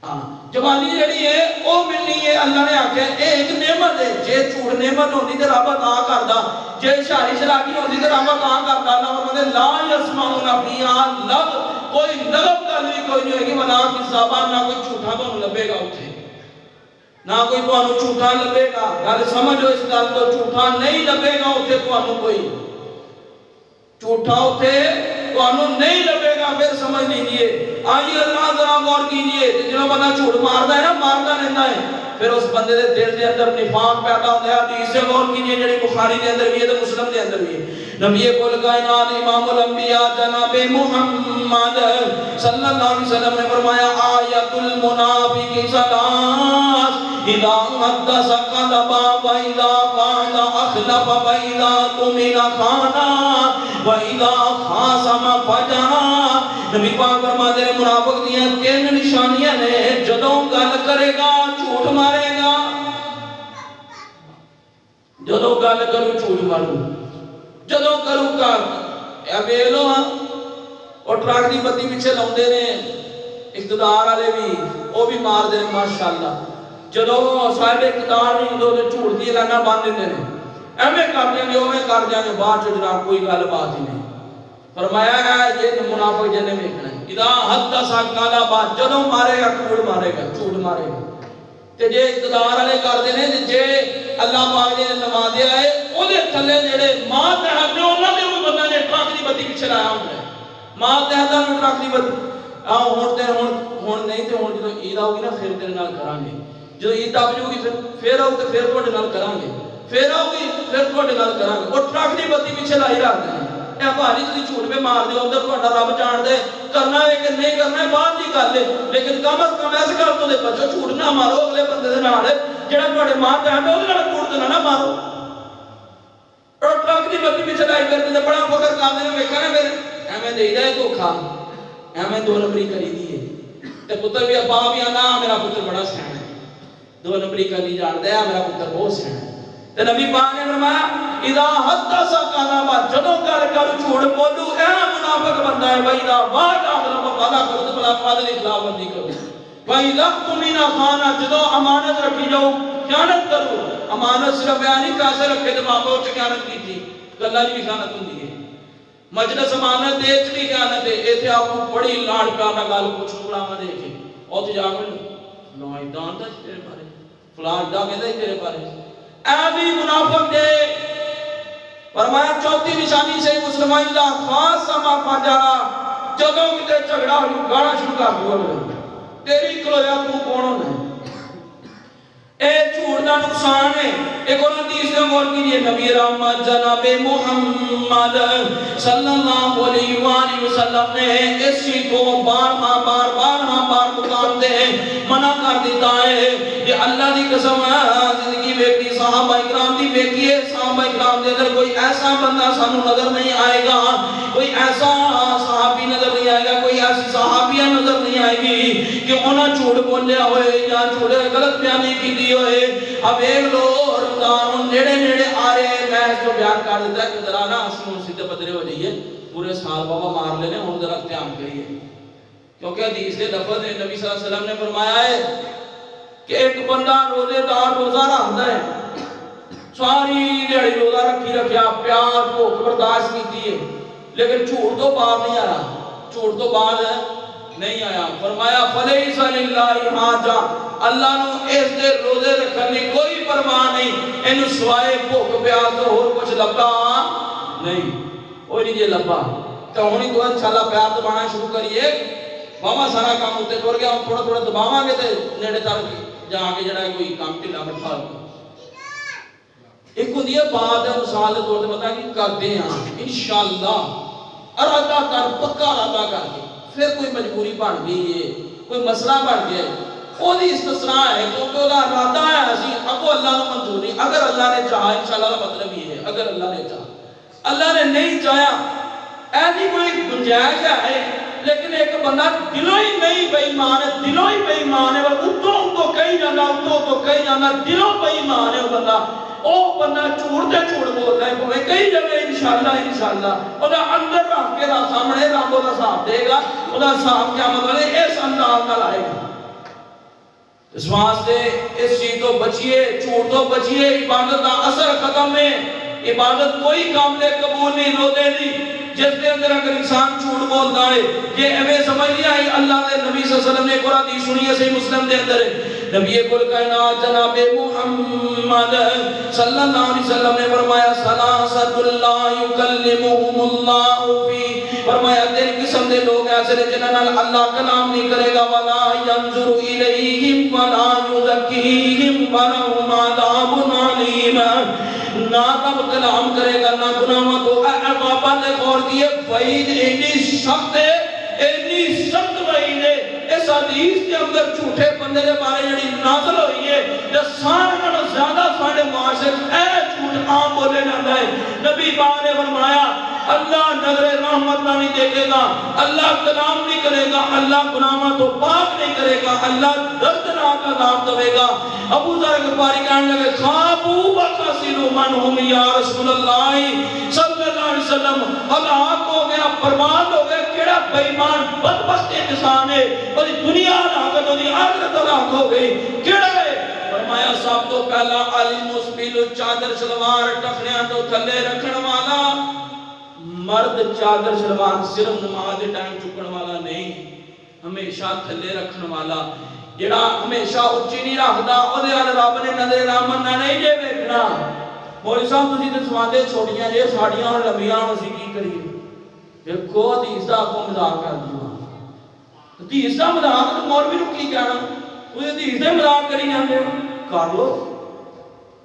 ہاں جوانی جڑی ہے او ملنی ہے اللہ نے آکھیا اے ایک نعمت ہے جے جھوٹ نعمت ہوندی تے رب عطا کردا جے شاری چلاکی ہوندی تے رب عطا کردا اللہ فرماتے لا یسمعون فیہا لغو کوئی لغو گل بھی کوئی نہیں ہوئے گی ولا کذابا نہ کوئی جھوٹا تانوں لبے گا اوتھے نہ کوئی تانوں جھوٹا لبے گا گل سمجھو اس گل تو جھوٹا نہیں لبے گا اوتھے تانوں کوئی جھوٹا اوتھے تانوں نہیں لبے گا پھر سمجھ لیجئے آئیے اللہ ذرا غور کیجئے جنہوں بندہ جھوٹ ماردا ہے نا ماردا رہندا ہے پھر اس بندے دے دل دے اندر نفاق پیدا ہوندا ہے حدیث سے غور کیجئے جڑی بخاری دے اندر بھی ہے تے مسلم دے اندر بھی ہے نبی کل کائنات امام الانبیاء جناب محمد صلی اللہ علیہ وسلم نے فرمایا آیت المنافق ثلاث اذا حدث كذب واذا قال اخلف واذا اؤتمن خان واذا خاصم فجر نبی پاک فرماتے ہیں منافق دیاں تین نشانیاں نے جدوں گل کرے گا جھوٹ مارے گا جدوں گل کرو جھوٹ مارو جدوں کروں گا اے ویلو ہاں اور ٹرک دی بتی پیچھے لاؤندے نے اقتدار والے بھی او بھی مار دے ماشاءاللہ جدوں صاحب اقتدار نہیں ہوندے تے جھوٹ دی لانا باندھ دیندے نے ایویں کر دیں گے اوویں کر دیں گے بعد وچ جناب کوئی گل بات ہی نہیں فرمایا ہے یہ منافق جنے ویکھنا ہے اذا حدث کذب جدوں مارے گا کوڑ مارے گا جھوٹ مارے گا تے جے اقتدار والے کردے نے جے اللہ پاک نے نوازیا ہے او دے تھلے جڑے ماں تحت نے انہاں دے بھی بندہ نے ٹرک دی بتی پیچھے لایا ہوندا ہے ماں تحت نے ٹرک دی بتی ہن تے ہن نہیں تے ہن جدوں عید آؤ گی نا پھر تیرے نال کراں گے جدوں عید آ جائے گی پھر آؤ تے پھر تواڈے نال کراں گے پھر آؤ گی پھر تواڈے نال کراں گے او ٹرک دی بتی پیچھے لائی رکھدے نے اے بھاری جدی جھوٹ پہ مار دے اندر تہاڈا رب جان دے کرنا ہے کہ نہیں کرنا ہے بعد دی گل ہے لیکن کم از کم اس گل تو دے بچو جھوٹ نہ مارو اگلے بندے دے نال جڑا تہاڈے ماں تے ہے اودے نال کوڑ تے نہ مارو اور ٹرک دی بتی پیچھے لائی کر تے بڑا فخر کردے نے ویکھا نا پھر ایویں دے دا دھوکھا ایویں دو نمبری کری دی ہے تے پتر بھی ابا بھی آندا میرا پتر بڑا سیاںا ہے دو نمبری کری جاندا ہے میرا پتر بہت سیاںا ہے تے نبی پاک نے فرمایا اذا حدث كذب جدوں گل کر جھوٹ بولو اے منافق بندہ ہے بھائی دا وعدہ خلاف وعدہ کرو تے بلا وعدے دی خلاف ورزی کرو بھائی تمنا خانہ جدوں امانت رکھی جاؤ خیانت کرو امانت صرف بیان نہیں پیسے رکھے تے ماں باپ چ خیانت کیتی گلاں دی خیانت ہوندی ہے مجلس امانت دے چ بھی خیانت ہے ایتھے آپ کو بڑی لاڑ پیار نال گل پوچھ بلاوا دے کے اوتھے جا کے لا ایدان دا تیرے بارے فلاں دا کہندا تیرے بارے اے بھی منافق دے فرمایا چوتھی نشانی سے مسلمان دا خاص سما فجرا جدوں کتے جھگڑا ہو گانا شروع کر دو تیری کلویا تو کون ہے اے جھوٹ دا نقصان ہے۔ ایک اور حدیث سے غور کیجئے، نبی رحمت جناب محمد صلی اللہ علیہ وآلہ وسلم نے اس چیز کو بار مقام دے منع کر دیتا ہے کہ اللہ دی قسم زندگی ویکھی صحابہ اکرام دی ویکھیے، صحابہ اکرام دے اندر کوئی ایسا بندہ سانو نظر نہیں آئے گا، کوئی ایسا صحابی نظر نہیں آئے گا، کوئی ایسی صحابیہ نظر نہیں آئے گی کہ انہاں جھوٹ بولیا ہوئے یا جھوٹ غلط بیانی کی ہوئے۔ اب ایک لو رمضان نیڑے آ رہے ہیں، میں اس کو بیان کر دیتا ہے کہ ذرا نا ہم سیدھے بدرے ہو جائیے، پورے سال بابا مار لینے، ہم ذرا قیام کریے، کیونکہ حدیث کے لفظ ہے، نبی صلی اللہ علیہ وسلم نے فرمایا ہے کہ ایک بندہ روزے دار روزہ رکھتا ہے، ساری دیہڑی روزہ رکھیا، پیاس بھوک برداشت کیتی ہے، لیکن جھوٹ تو باہر نہیں آیا، جھوٹ تو باہر نہیں آیا۔ فرمایا فلیس للہ حاجہ، اللہ نو اس دے روزے رکھنے کوئی پرواہ نہیں، انہوں سوائے بھوک پیاس تو اور کچھ لبا نہیں، کوئی نہیں جے لبا تو ہونی تو انشاءاللہ پیار دبانا شروع کریے، بابا سارا کام ہوتے کر گیا، ہم تھوڑا تھوڑا دباواں گے تے نیڑے تک جا کے جڑا کوئی کام ڈھیلا بٹھا ایک ہوندی ہے بات ہے مثال دے طور تے پتہ کہ کرتے ہیں انشاءاللہ ارادہ کر، پکا ارادہ کر کے، پھر کوئی مجبوری بن گئی ہے، کوئی مسئلہ بن گیا ہے، وہ دی استثناء ہے کیونکہ وہ ارادہ ہے اسی ابو اللہ نے منظور نہیں، اگر اللہ نے چاہا انشاءاللہ مطلب یہ ہے اگر اللہ نے چاہا، اللہ نے نہیں چاہا ایسی کوئی گنجائش ہے، لیکن ایک بندہ دلوں ہی نہیں بے ایمان ہے، دلوں ہی بے ایمان ہے، اتوں کہیں جانا، اتوں کہیں جانا، دلوں بے ایمان ہے وہ بندہ جھوٹ تے جھوٹ بول رہا ہے، وہ کئی جگہ انشاءاللہ وہ اندر رکھ کے سامنے رب وہ حساب دے گا، وہ حساب کیا مطلب ہے اس انداز نہ لائے گا۔ اس واسطے اس چیز تو بچیے، جھوٹ تو بچیے، عبادت کا اثر ختم ہے، عبادت کوئی قابل قبول نہیں، روزے دی جس کے اندر اگر انسان جھوٹ بولتا ہے، یہ ہمیں سمجھ نہیں آئی، اللہ نے نبی صلی اللہ علیہ وسلم نے ایک اور حدیث سنی ہے صحیح مسلم دے اندر ہے، نبی کل کائنات جناب محمد صلی اللہ علیہ وسلم نے فرمایا ثلاثۃ لا یکلمہم اللہ فی، فرمایا تین قسم دے لوگ ایسے ہیں جنہاں نال اللہ کلام نہیں کرے گا، ولا ینظر الیہم ولا یزکیہم ولہم عذاب علیم، نہ رب کلام کرے گا نہ گناہوں کو عذاب نے غور کیے، وعید اتنی سخت ہے، اتنی سخت وعید ہے، اس حدیث کے اندر جھوٹے بندے کے بارے جڑی نازل ہوئی ہے جو سارے نال زیادہ سارے معاشرے اے جھوٹ عام بولے جاتا ہے، نبی پاک نے فرمایا اللہ نظر رحمت نہیں دیکھے گا، اللہ کلام نہیں کرے گا، اللہ گناہوں تو پاک نہیں کرے گا، اللہ دردناک عذاب دے گا۔ ابو ذر غفاری کہنے لگے خوابو وخسروا من هم یا رسول اللہ صلی اللہ علیہ وسلم، ہلاک ہو گیا، برباد ہو گیا، کیڑا بے ایمان بدبخت انسان ہے، اور دنیا ہلاکت ہوئی، آخرت ہلاک ہو گئی، کیڑا ہے؟ فرمایا سب تو پہلا المسبل، چادر شلوار ٹخنیاں تو تھلے رکھن والا، مرد چادر شلوار صرف نماز دے ٹائم چکن والا نہیں، ہمیشہ تھلے رکھن والا، جڑا ہمیشہ اچھی نہیں رکھدا او دے ال رب نے نظر رحمت نہ نہیں جے ویکھنا۔ مولوی صاحب تسی تے سواندے چھوٹیاں جے ساڈیاں ہن لمبیاں اسی کی کریے، دیکھو حدیث دا کو مذاق کر دیو، حدیث دا مذاق تے مولوی نو کی کہنا، او حدیث دے مذاق کری جاندے ہو، کر لو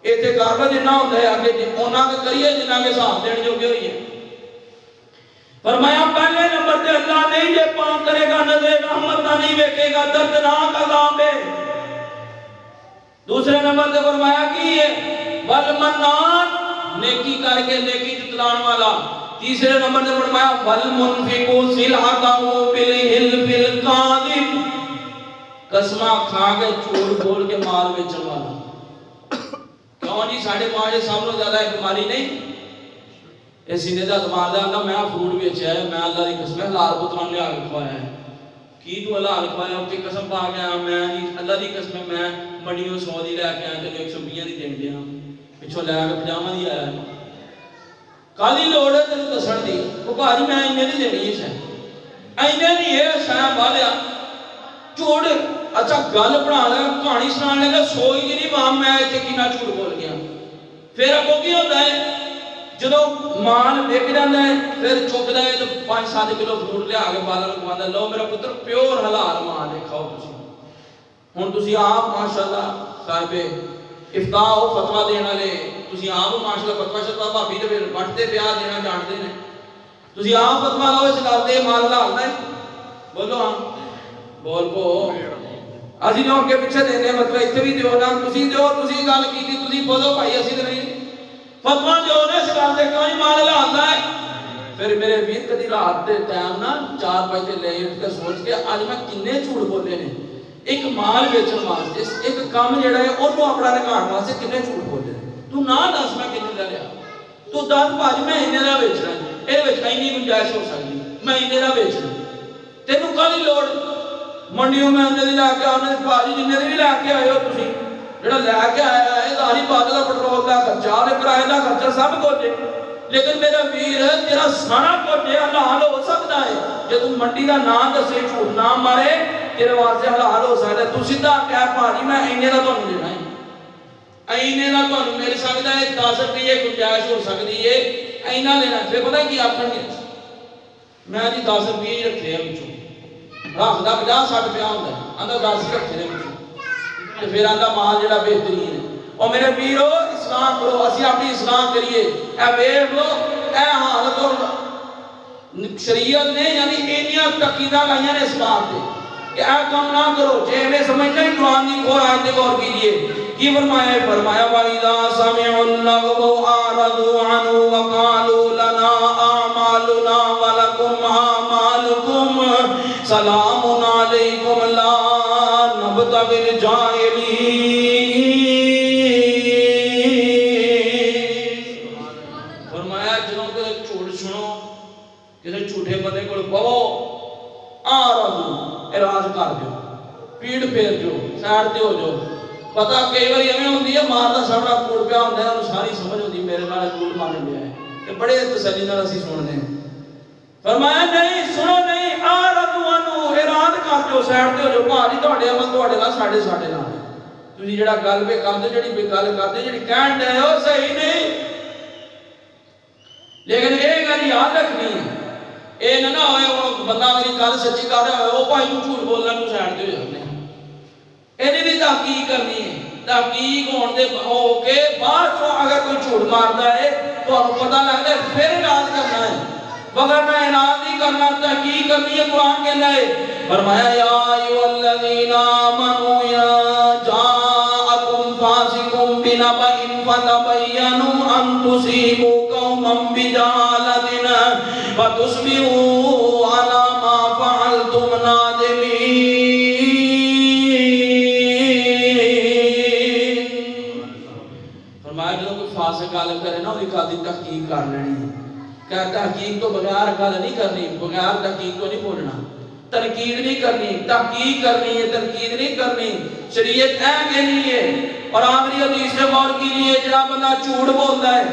ایتھے کر لو جنہ ہوندا ہے اگے انہاں کے کریے جنہاں کے حساب دین جوگے ہوئیے۔ فرمایا پہلے نمبر تے اللہ نہیں جے پاک کرے گا، نظر رحمت نہ نہیں دیکھے گا، دردناک عذاب ہے۔ دوسرے نمبر تے فرمایا کی ہے والمنان، نیکی کر کے نیکی جتلان والا۔ تیسرے نمبر تے فرمایا والمنفق سلعتہ بالحلف الکاذب، قسمہ کھا کے جھوٹ بول کے مال بیچن والا۔ کیوں جی ساڈے معاشرے سامنے زیادہ بیماری نہیں؟ اس سینے دا دماغ دا اللہ میں فروٹ بیچیا ہے، میں اللہ دی قسم حلال پتران لے آگے کھوایا ہے، کی تو حلال کھوایا ہوتی قسم پا گیا، میں اللہ دی قسم میں مڈیوں 100 دی لے کے آیا تینوں 120 دی دین دیا، پچھو لے کے 50 دی آیا ہے، کالی لوڑ ہے تینوں دسن دی، وہ بھاجی میں اینے دی دینی ہے شاید، اینے دی ہے شاید بالیا، چوڑ اچھا گل بنا لگا، کہانی سنان لگا، سوئی دی نہیں ماں میں ایتھے کینا جھوٹ بول گیا، پھر ابو کی ہوتا ہے جدو مان بیک جاندہ ہے پھر چوکدہ ہے تو 5-7 کلو فروٹ لے آگے بالا رکھواندہ، لو میرا پتر پیور حلال مان ہے کھاؤ تسی، ہوں تسی آپ ماشاءاللہ صاحب افتاح ہو فتوا دینے والے، تسی آپ ماشاءاللہ فتوا شتوا بھابی دے بٹتے پیا دینا جانتے ہیں، تسی آپ فتوا لو اس گل تے مال حلال ہے، بولو ہاں بول پو اسی نے اگے پیچھے دینے مطلب اتنے بھی دیو نا، تسی دیو تسی گل کیتی تسی بولو بھائی اسی تے نہیں فتوا دیو نا اس گل تے کوئی مال حلال ہے۔ پھر میرے ویر کدی رات دے ٹائم نا 4 بجے لے اٹھ کے سوچ کے اج میں کنے جھوٹ بولے نے، ایک مال بیچن واسطے ایک کام جڑا ہے اونوں اپنا نکاؤن واسطے کنے جھوٹ بولے، تو نہ دس میں کنے دا لیا، تو دس بھاج میں اینے دا بیچنا ہے، اے وچ اینی گنجائش ہو سکتی میں اینے دا بیچنا، تینوں کاہدی لوڑ منڈیوں میں انہیں لے کے آنے بھاجی جنہیں بھی لے کے آئے ہو تسی جڑا لے کے آیا ہے داری بات دا پٹرول دا خرچہ تے کرائے دا خرچہ سب کچھ ہے، لیکن میرا ویر تیرا سارا کچھ حلال ہو سکتا ہے جے تو منڈی دا نام دسے جھوٹ نہ مارے تیرے واسطے حلال ہو سکتا ہے، تو سیدھا کہہ بھاجی میں اینے دا تانوں دینا ہے، اینے دا تانوں مل سکتا ہے 10 روپے گنجائش ہو سکتی ہے اینا لینا، پھر پتہ کی آکھن گے میں جی 10 روپے ہی رکھے ہیں وچوں رکھ دا 50-60 روپیہ ہوندا ہے آندا 10 ہی رکھے نے وچوں تے پھر آندا مال جڑا بہترین ہے، او میرے ویرو اسلام کرو اسی اپنی اسلام کریے، اے ویکھ لو اے حالت اور شریعت نے یعنی اینیاں تقیدہ لائیاں نے اس بات تے کہ اے کام نہ کرو، جے میں سمجھنا ہی قرآن کی کو آیت غور کیجئے کی فرمایا ہے، فرمایا وَإِذَا سَمِعُوا اللَّغْوَ أَعْرَضُوا عَنْهُ وَقَالُوا لَنَا أَعْمَالُنَا وَلَكُمْ أَعْمَالُكُمْ سَلَامٌ عَلَيْكُمْ لَا نَبْتَغِي الْجَاهِلِينَ۔ فرمایا جنہوں کو جھوٹ سنو کسی جھوٹے بندے کو بہو آرادو اراز کر دیو پیڑ پھیر جو سیڑ تے ہو جو پتہ کئی باری ہمیں ہوندی ہے ماردا سامنا کوڑ پیا ہوندا ہے انہوں ساری سمجھ ہوندی میرے نال کوڑ مارن لیا ہے کہ بڑے تسلی نال اسی سننے ہیں، فرمایا نہیں سنو نہیں آرادو انو اراز کر جو سیڑ تے ہو جو بھاجی تہاڈے عمل تہاڈے نال ساڈے نال تسی جڑا گل پہ کردے جڑی بے گل کردے جڑی کہن دے ہو صحیح نہیں، لیکن یہ گل یاد رکھنی ہے اے نہ ہوئے وہ بندہ میری گل سچی کر رہا ہے وہ بھائی تو جھوٹ بولنا تو سائڈ تے ہو جاندے اینی بھی تحقیق کرنی ہے، تحقیق ہون دے ہو کے بعد چوں اگر کوئی جھوٹ ماردا ہے تو آپ پتہ لگدا ہے پھر اعتراض کرنا ہے، مگر میں اعتراض نہیں کرنا تحقیق کرنی ہے، قرآن کہنا ہے فرمایا یا ایھا الذین آمنوا یا جاءکم فاسق بنبأ فتبینوا ان تصیبوا قوما بجہالۃ فتصبحوا علی ما فعلتم نادمین۔ فرمایا جب کوئی فاسق گل کرے نا وہی گل دی تحقیق کر لینی ہے، کہ تحقیق تو بغیر گل نہیں کرنی، بغیر تحقیق تو نہیں بولنا، تنقید نہیں کرنی، تحقیق کرنی ہے، تنقید نہیں کرنی، شریعت اے کہنی ہے۔ اور آخری حدیث سے غور کیجیے جڑا بندہ جھوٹ بولتا ہے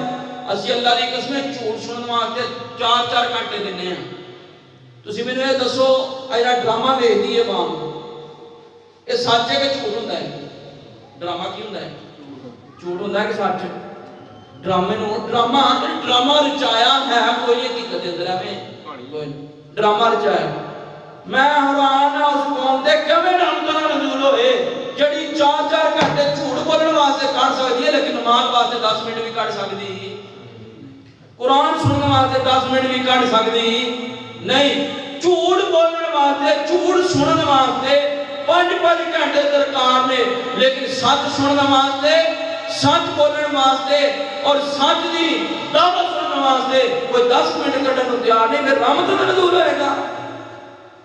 اسی اللہ کی قسم جھوٹ سنن واسطے 4 گھنٹے دینے ہیں، تسی مینوں یہ دسو ایرا ڈرامہ ویکھدی ہے ماں یہ سچ ہے کہ جھوٹ ہوندا ہے؟ ڈرامہ کی ہوندا ہے؟ جھوٹ ہوندا ہے کہ سچ؟ ڈرامے نو ڈرامہ رچایا ہے کوئی حقیقت دے اندر ہے کوئی ڈرامہ رچایا، میں حیران ہاں اس قوم دے کیویں رحمتاں نزول ہوئے جڑی 4 گھنٹے جھوٹ بولن واسطے کڈ سکدی ہے لیکن نماز واسطے 10 منٹ بھی کڈ سکدی، قرآن سننے واسطے 10 منٹ بھی کڈ سکدی نہیں، جھوٹ بولن واسطے جھوٹ سنن واسطے 5 گھنٹے درکار نے، لیکن سچ سنن واسطے سچ بولن واسطے اور سچ دی دعوت سنن واسطے کوئی 10 منٹ کڈن نوں تیار نہیں، پھر رحمت نزول ہوئے گا۔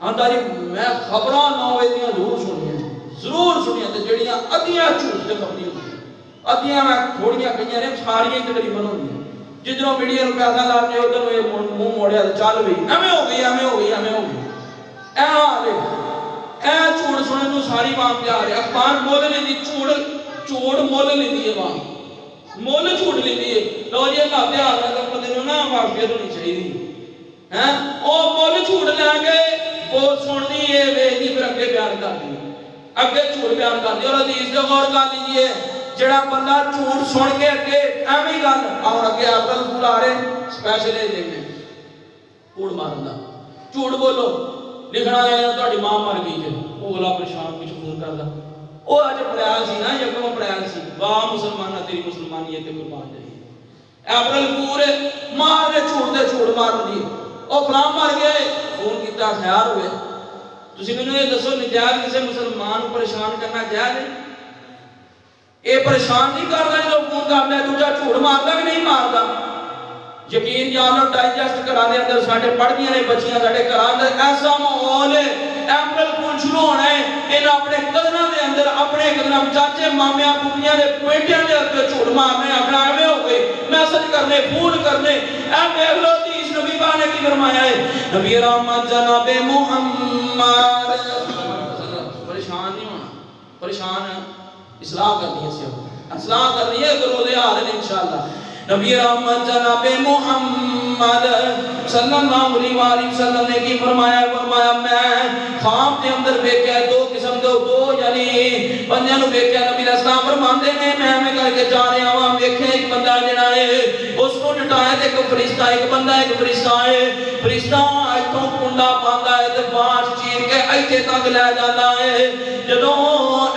آندا جی میں خبراں 9 بجے دیاں ضرور سنیاں تے جڑیاں ادھیاں جھوٹ تے مبنی ہوندیاں، ادھیاں میں تھوڑیاں کئیاں نے ساریاں تقریباً ہوندیاں، جدھروں میڈیا نوں پیسہ لاتے ادھر یہ منہ موڑیا تے چل وی ایویں ہو گئی اے حال ہے، اے جھوٹ سنن نوں ساری عوام تیار ہے، اخبار مول لیندی جھوٹ مول لیندی ہے، عوام مول جھوٹ لیندی ہے، لو جی اللہ دے حال ہے تے بندے نوں نہ معافیت ہونی چاہیے ہیں، او مول جھوٹ لے کے وہ سننی ہے ویکھدی پھر اگے بیان کردی اگے جھوٹ بیان کردی، اور حدیث تے غور کر لیجیے جڑا بندہ جھوٹ سن کے اگے ایویں گل اور اگے آپ کا رسول آ رہے سپیشل یہ دیکھیں کوڑ مارن دا جھوٹ بولو لکھنا ہے تہاڈی ماں مر گئی ہے وہ اگلا پریشان کچھ فون کردا وہ اج اپریل سی نا، یکم اپریل سی، واہ مسلمانہ تیری مسلمانیت تے قربان جائیے۔ اپریل پورے مار دے جھوٹ مار دی، او فلاں مر گئے، فون کیتا خیال ہوئے۔ تسی مینوں یہ دسو نجائز کسے مسلمان پریشان کرنا جائز ہے؟ اے پریشان نہیں کردا جو فون کردا ہے دوجا جھوٹ ماردا کہ نہیں ماردا؟ یقین جان لو ڈائجسٹ کرانے اندر ساڈے پڑھدیاں نے بچیاں ساڈے گھراں اندر ایسا ماحول ہے، اپریل فول شروع ہونا ہے، انہاں اپنے قدراں دے اندر اپنے قدراں چاچے مامیاں پھوپھیاں دے بیٹیاں دے اتے جھوٹ مارنے، آکھنا ایویں ہو گئے، میسج کرنے، فون کرنے۔ اے ویکھ لو حدیث نبی پاک نے کی فرمایا ہے، نبی رحمت جناب محمد پریشان نہیں ہونا، پریشان اصلاح کرنی ہے، اصلاح کرنی ہے، گروہ حال ہے انشاءاللہ۔ نبی رحمت جناب محمد صلی اللہ علیہ وآلہ وسلم نے کی فرمایا میں خواب دے اندر بیکیا دو قسم دو یعنی بندیاں نو بیکیا نبی اسلام فرماندے نے میں کر کے جا رہا ہوں ویکھے ایک بندہ جڑا ہے اس کو ڈٹایا تے ایک فرشتہ ایک بندہ ایک فرشتہ ہے اتوں کنڈا پاندا ہے تے باج چیر کے ایتھے تک لے جاندا ہے جدوں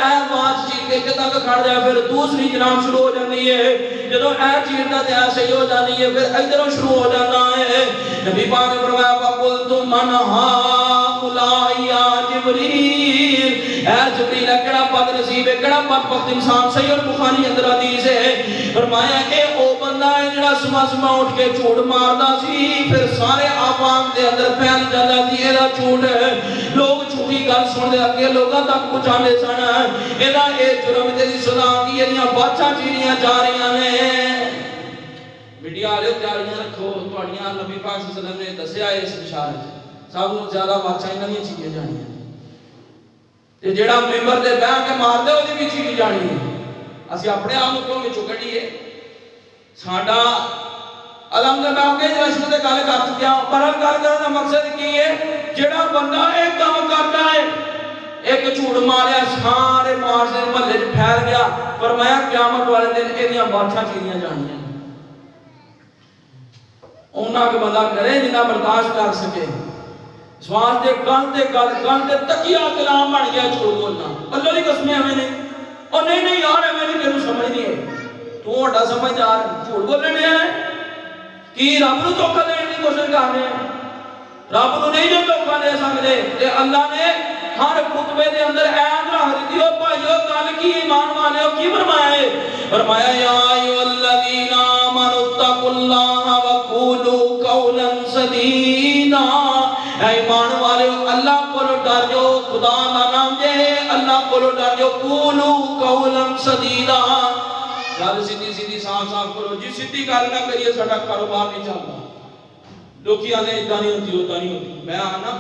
اے باج چیر کے ایتھے تک کھڑ جائے پھر دوسری جناب شروع ہو جاندی ہے جدوں اے چیر دا تے صحیح ہو جانی ہے پھر ادھروں شروع ہو جانا ہے نبی پاک نے فرمایا فقلت من هؤلاء یا جبریل اے جبریل کیڑا بد نصیب ہے کیڑا بدبخت انسان صحیح البخاری اندر حدیث ہے فرمایا اے او بندہ ہے جڑا صبح اٹھ کے جھوٹ ماردا سی پھر سارے آفاق دے اندر پھیل جاندا سی اے دا جھوٹ لوگ جھوٹی گل سن دے اگے لوگاں تک پہنچاندے سن اے دا اے جرم تے سزا دی ایہدیاں باچاں چیڑیاں جا رہیاں نے میڈیا والے تیاریاں رکھو تہاڈیاں نبی پاک صلی اللہ علیہ وسلم نے دسیا اس اشارے سے سب نوں زیادہ واچا انہاں دی چیزیں جانیاں تے جیڑا ممبر تے بیٹھ کے مار دے اودی بھی چیز جانی ہے اسی اپنے آپ نوں وچوں کڈھیے ساڈا الحمدللہ کہ رسول تے گل کر چکیا پر گل کرن دا مقصد کی ہے جیڑا بندہ ایک کام کردا ہے ایک جھوٹ ماریا سارے معاشرے محلے وچ پھیل گیا فرمایا قیامت والے دن ایدیاں بادشاہ چیزیاں جانیاں انہاں کے بندہ کرے جنہ برداشت کر سکے سوال دے کان دے تکیہ کلام بن گیا جھوٹ بولنا اللہ دی قسم ہمیں نہیں اور نہیں یار ہمیں نہیں تینوں سمجھ نہیں ہے تو وڈا سمجھدار جھوٹ بولنے ہے کہ رب نوں دھوکا دین دی کوشش کر رہے ہیں رب نوں نہیں جو دھوکا دے سکدے تے اللہ نے ہر خطبے دے اندر ایت رکھ دتی او بھائیو گل کی ایمان والےو کی فرمایا ہے فرمایا یا ایھا الذین آمنوا اتقوا اللہ وقولوا قولا سدیدا اے ایمان والےو اللہ کولوں ڈر جو خدا دا نام دے اللہ کولوں ڈر جو قولوا قولا سدیدا گل سیدھی صاف کرو جی سیدھی گل نہ کریے ساڈا کاروبار نہیں چلدا لوکی آندے اِداں نہیں ہوندی میں آنا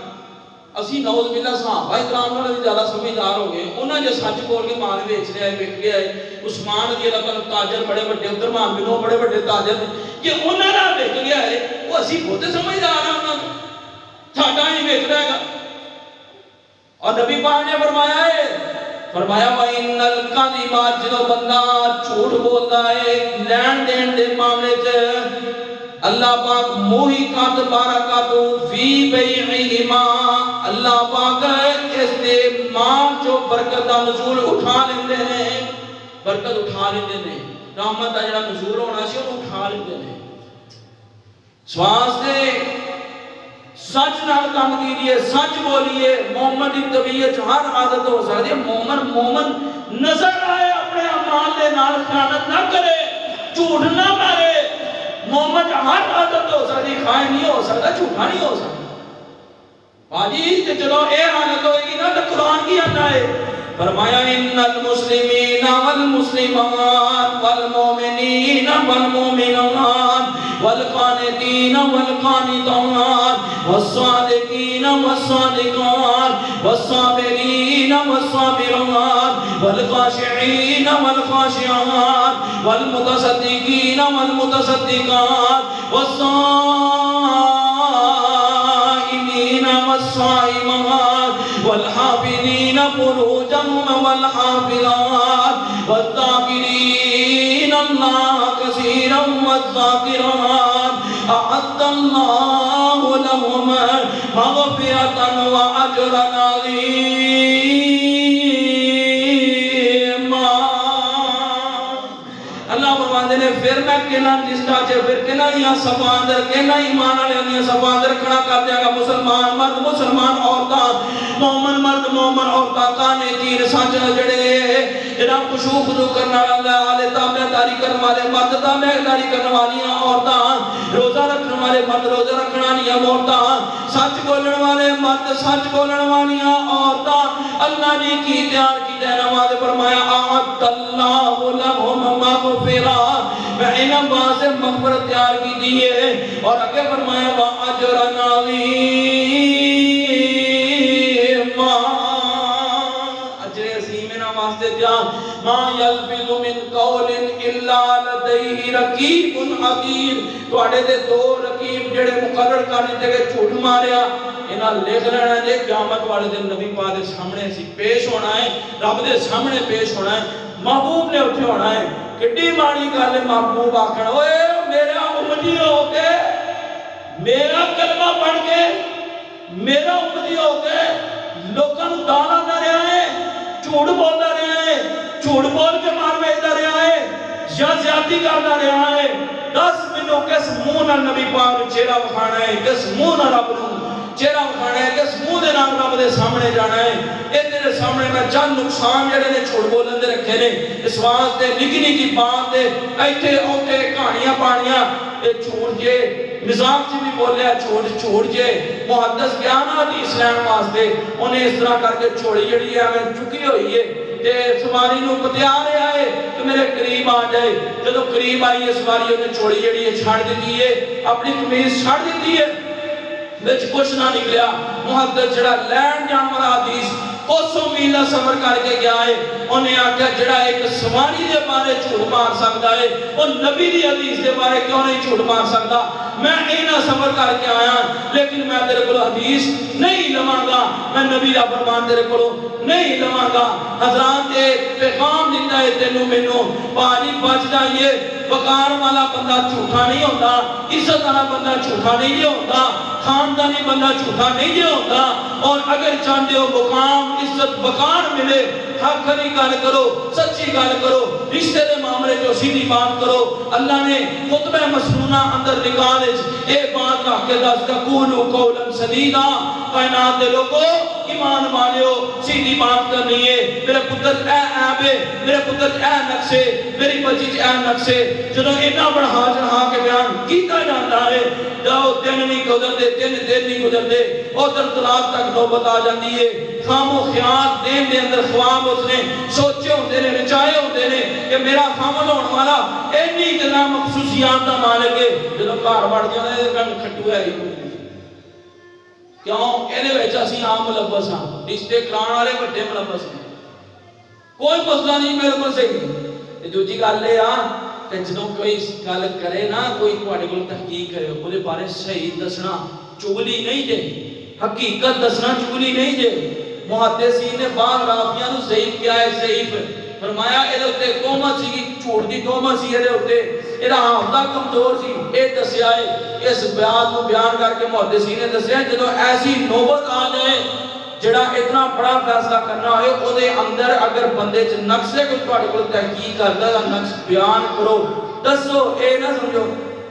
اسی نعوذ باللہ صحابہ کرام نال بھی زیادہ سمجھدار ہو گئے انہاں جو سچ بول کے مال بیچ رہے ہیں وک گیا ہے عثمان رضی اللہ عنہ تاجر بڑے بڑے عبدالرحمن بن عوف بڑے بڑے تاجر کہ انہاں دا وک گیا ہے وہ اسی بہت سمجھدار ہیں انہاں ساڈا ہی وک رہے گا اور نبی پاک نے فرمایا وَإِنَّ الْكَذِبَ جدو بندہ جھوٹ بولتا ہے لین دین دے معاملے چ اللہ پاک موہقات برکاتہ فی بیعہما اللہ پاک اس دے مال جو برکت دا نزول اٹھا لیندے نے برکت اٹھا لیندے نے رحمت دا جڑا نزول ہونا سی اونوں اٹھا لیندے نے سواستے سچ نال کام کیجئے سچ بولیے مومن دی طبیعت ہر عادت ہو سکتی ہے مومن نظر آئے اپنے اعمال دے نال خیانت نہ کرے جھوٹ نہ مارے مومن ہر عادت ہو سکتی خائن نہیں ہو سکتا جھوٹا نہیں ہو سکتا باجی چلو اے حالت ہوئے گی نا تو قرآن کی آتا ہے فرمایا ان المسلمین والمسلمات والمومنین والمومنات والقانتین والقانتات والصادقین والصادقات والصابرین والصابرات والخاشعین والخاشعات والمتصدقین والمتصدقات والصائمین والصائمات والحافظین فروجهم والحافظات والذاکرین اللہ کثیرا والذاکرات اعد اللہ لهم مغفرة واجرا عظیما کہنا لسٹا چے پھر کہنا یا صفاں اندر کہنا ایمان والے نہیں صفاں اندر کھڑا کر دیا گا مسلمان مرد مسلمان عورتاں مومن مرد مومن عورتاں کانے تیر سچ جڑے جڑا خشوع خضوع کرنے والا والے تابع داری کرنے والے مرد تابع داری کرنے والی عورتاں روزہ رکھنے والے مرد روزہ رکھنے والی عورتاں سچ بولنے والے مرد سچ بولنے والی عورتاں اللہ نے کی تیار کی ہے نماز فرمایا اعد اللہ لهم مغفرہ میں انہاں واسطے مغفرت تیار کی دیئے اور آگے فرمایا واجر عظیم اجر عظیم انہاں واسطے تیار ما یلفظ من قول الا لدیہ رقیب عتید تواڈے دے دو رقیب جڑے مقرر کرنے تے جھوٹ ماریا انہاں لکھ لینا جے قیامت والے دن نبی پاک دے سامنے سی پیش ہونا ہے رب دے سامنے پیش ہونا ہے محبوب نے اٹھے ہونا ہے کڈی ماڑی گل ہے محبوب آکھن اوئے میرا امتی ہو کے میرا کلمہ پڑھ کے میرا امتی ہو کے لوکاں نوں گالاں دے رہا ہے جھوٹ بولدا رہا ہے جھوٹ بول کے مار بھیجدا رہا ہے یا زیادتی کردا رہا ہے دس منوں کس منہ نال نبی پاک نوں چہرہ وکھانا ہے کس منہ نال رب نوں چہرہ وکھانا ہے کس منہ دے نال رب دے سامنے جانا ہے اے تیرے سامنے میں چند نقصان جڑے نے چھوڑ بولن دے رکھے نے اس واسطے نکی نکی بات دے ایتھے اوتھے کہانیاں پاڑیاں اے جھوٹ جے نظام چ بھی بولیا چھوڑ جے محدث گیان حدیث لین واسطے انہیں اس طرح کر کے چھوڑی جڑی ہے ہمیں چکی ہوئی ہے تے سواری نو بتیا رہا ہے کہ میرے قریب آ جائے جدو قریب آئی ہے سواری انہیں چھوڑی جڑی ہے چھاڑ دیتی ہے اپنی قمیض چھاڑ دیتی ہے وچ کچھ نہ نکلیا محدث جڑا لین جان والا حدیث کوسوں میل سفر کر کے گیا ہے انہیں آکھیا جڑا ایک سواری دے بارے جھوٹ مار سکتا ہے وہ نبی دی حدیث دے بارے کیوں نہیں جھوٹ مار سکتا میں اینا سفر کر کے آیا لیکن میں تیرے کو حدیث نہیں لواں گا میں نبی دا فرمان تیرے کو نہیں لواں گا حضرات ایک پیغام دیتا ہے تینوں مینوں پانی بچ جائیے وقار والا بندہ جھوٹا نہیں ہوتا عزت والا بندہ جھوٹا نہیں ہوتا خاندانی بندہ جھوٹا نہیں ہوتا اور اگر چاہتے ہو مقام عزت وقار ملے حق کری گل کرو سچی گل کرو رشتے دے معاملے جو سیدھی بات کرو اللہ نے خطبہ مسنونہ اندر نکال اے بات رکھ کے دس قولوا قولا سدیدا کائنات دے لوگو ایمان والےو سیدھی بات کرنی ہے میرے پتر اے عیب ہے میرے پتر اے نقص ہے میری بچی اے نقص ہے جدوں اتنا بڑھا چڑھا کے بیان کیتا جاتا ہے جاؤ دن نہیں گزرتے دن نہیں گزرتے ادھر طلاق تک نوبت آ جاتی ہے خام و خیال دین دے اندر خواب اس نے سوچے ہوندے نے رچائے ہوندے نے کہ میرا خامن ہونے والا اینی گلاں مخصوصیات دا مالک ہے جدوں گھر وڑ جاندے تے کن کھٹو ہے کیوں اینے وچ اسی عام ملوث ہاں رشتے کراون والے بڑے ملوث ہیں کوئی مسئلہ نہیں میرے کو صحیح تے دوجی گل اے آ کہ جدوں کوئی گل کرے نا کوئی تواڈے کول تحقیق کرے اودے بارے صحیح دسنا چغلی نہیں جے حقیقت دسنا چغلی نہیں جے محدثین نے بعض راویاں نو ضعیف کیا ہے ضعیف فرمایا اے دے تہمت سی جھوٹ دی تہمت سی اے دے اے دا حافظہ کمزور سی اے دسیا ہے اس بیان نو بیان کر کے محدثین نے دسیا جدوں ایسی نوبت آ جائے جڑا اتنا بڑا فیصلہ کرنا ہے او دے اندر اگر بندے چ نقص ہے کوئی تواڈے کول تحقیق کردا ہے نقص بیان کرو دسو اے نہ سمجھو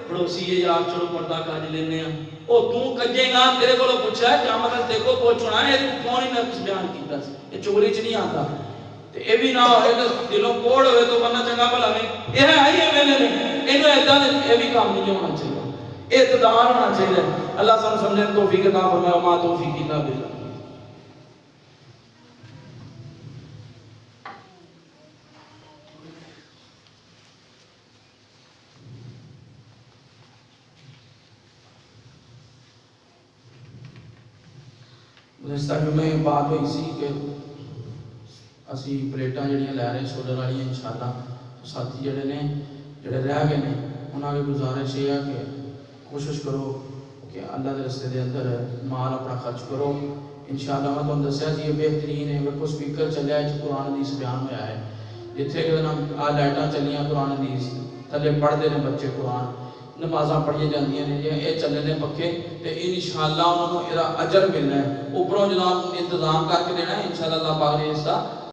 پڑوسی ہے یار چلو پردہ کج لینے ہیں او تو کجے گا تیرے کولوں پوچھا ہے کیا مطلب تے کو پوچھنا ہے تو کون ہی نقص بیان کیتا سی اے چغلی چ نہیں آندا تے اے بھی نہ ہوئے کہ دلوں کوڑ ہوئے تو بندہ چنگا بھلا نہیں اے ہے ہی ویلے نہیں اینو ایدا اے بھی کام نہیں ہونا چاہیے اعتدال ہونا چاہیے اللہ سانو سمجھنے توفیق عطا فرمائے ما توفیق الا باللہ گزشتہ جمعے بات ہوئی سی کہ اسی پلیٹاں جڑیاں لے رہے سولر والی انشاءاللہ ساتھی جڑے نے جڑے رہ گئے نے انہاں کی گزارش یہ ہے کہ کوشش کرو کہ اللہ دے رستے دے اندر مال اپنا خرچ کرو انشاءاللہ میں تمہیں دسیا جی یہ بہترین ہے میرے کو سپیکر چلیا ہے قرآن حدیث بیان ہوا ہے جتھے کہ لائٹاں چلیاں قرآن حدیث تھلے پڑھتے ہیں بچے قرآن نمازاں پڑھیے جاندیاں نے یہ چلے نے پکے تے انشاءاللہ انہوں نے اجر ملنا ہے اوپروں جناب انتظام کر کے دینا ہے انشاءاللہ اللہ پاک نے اس کا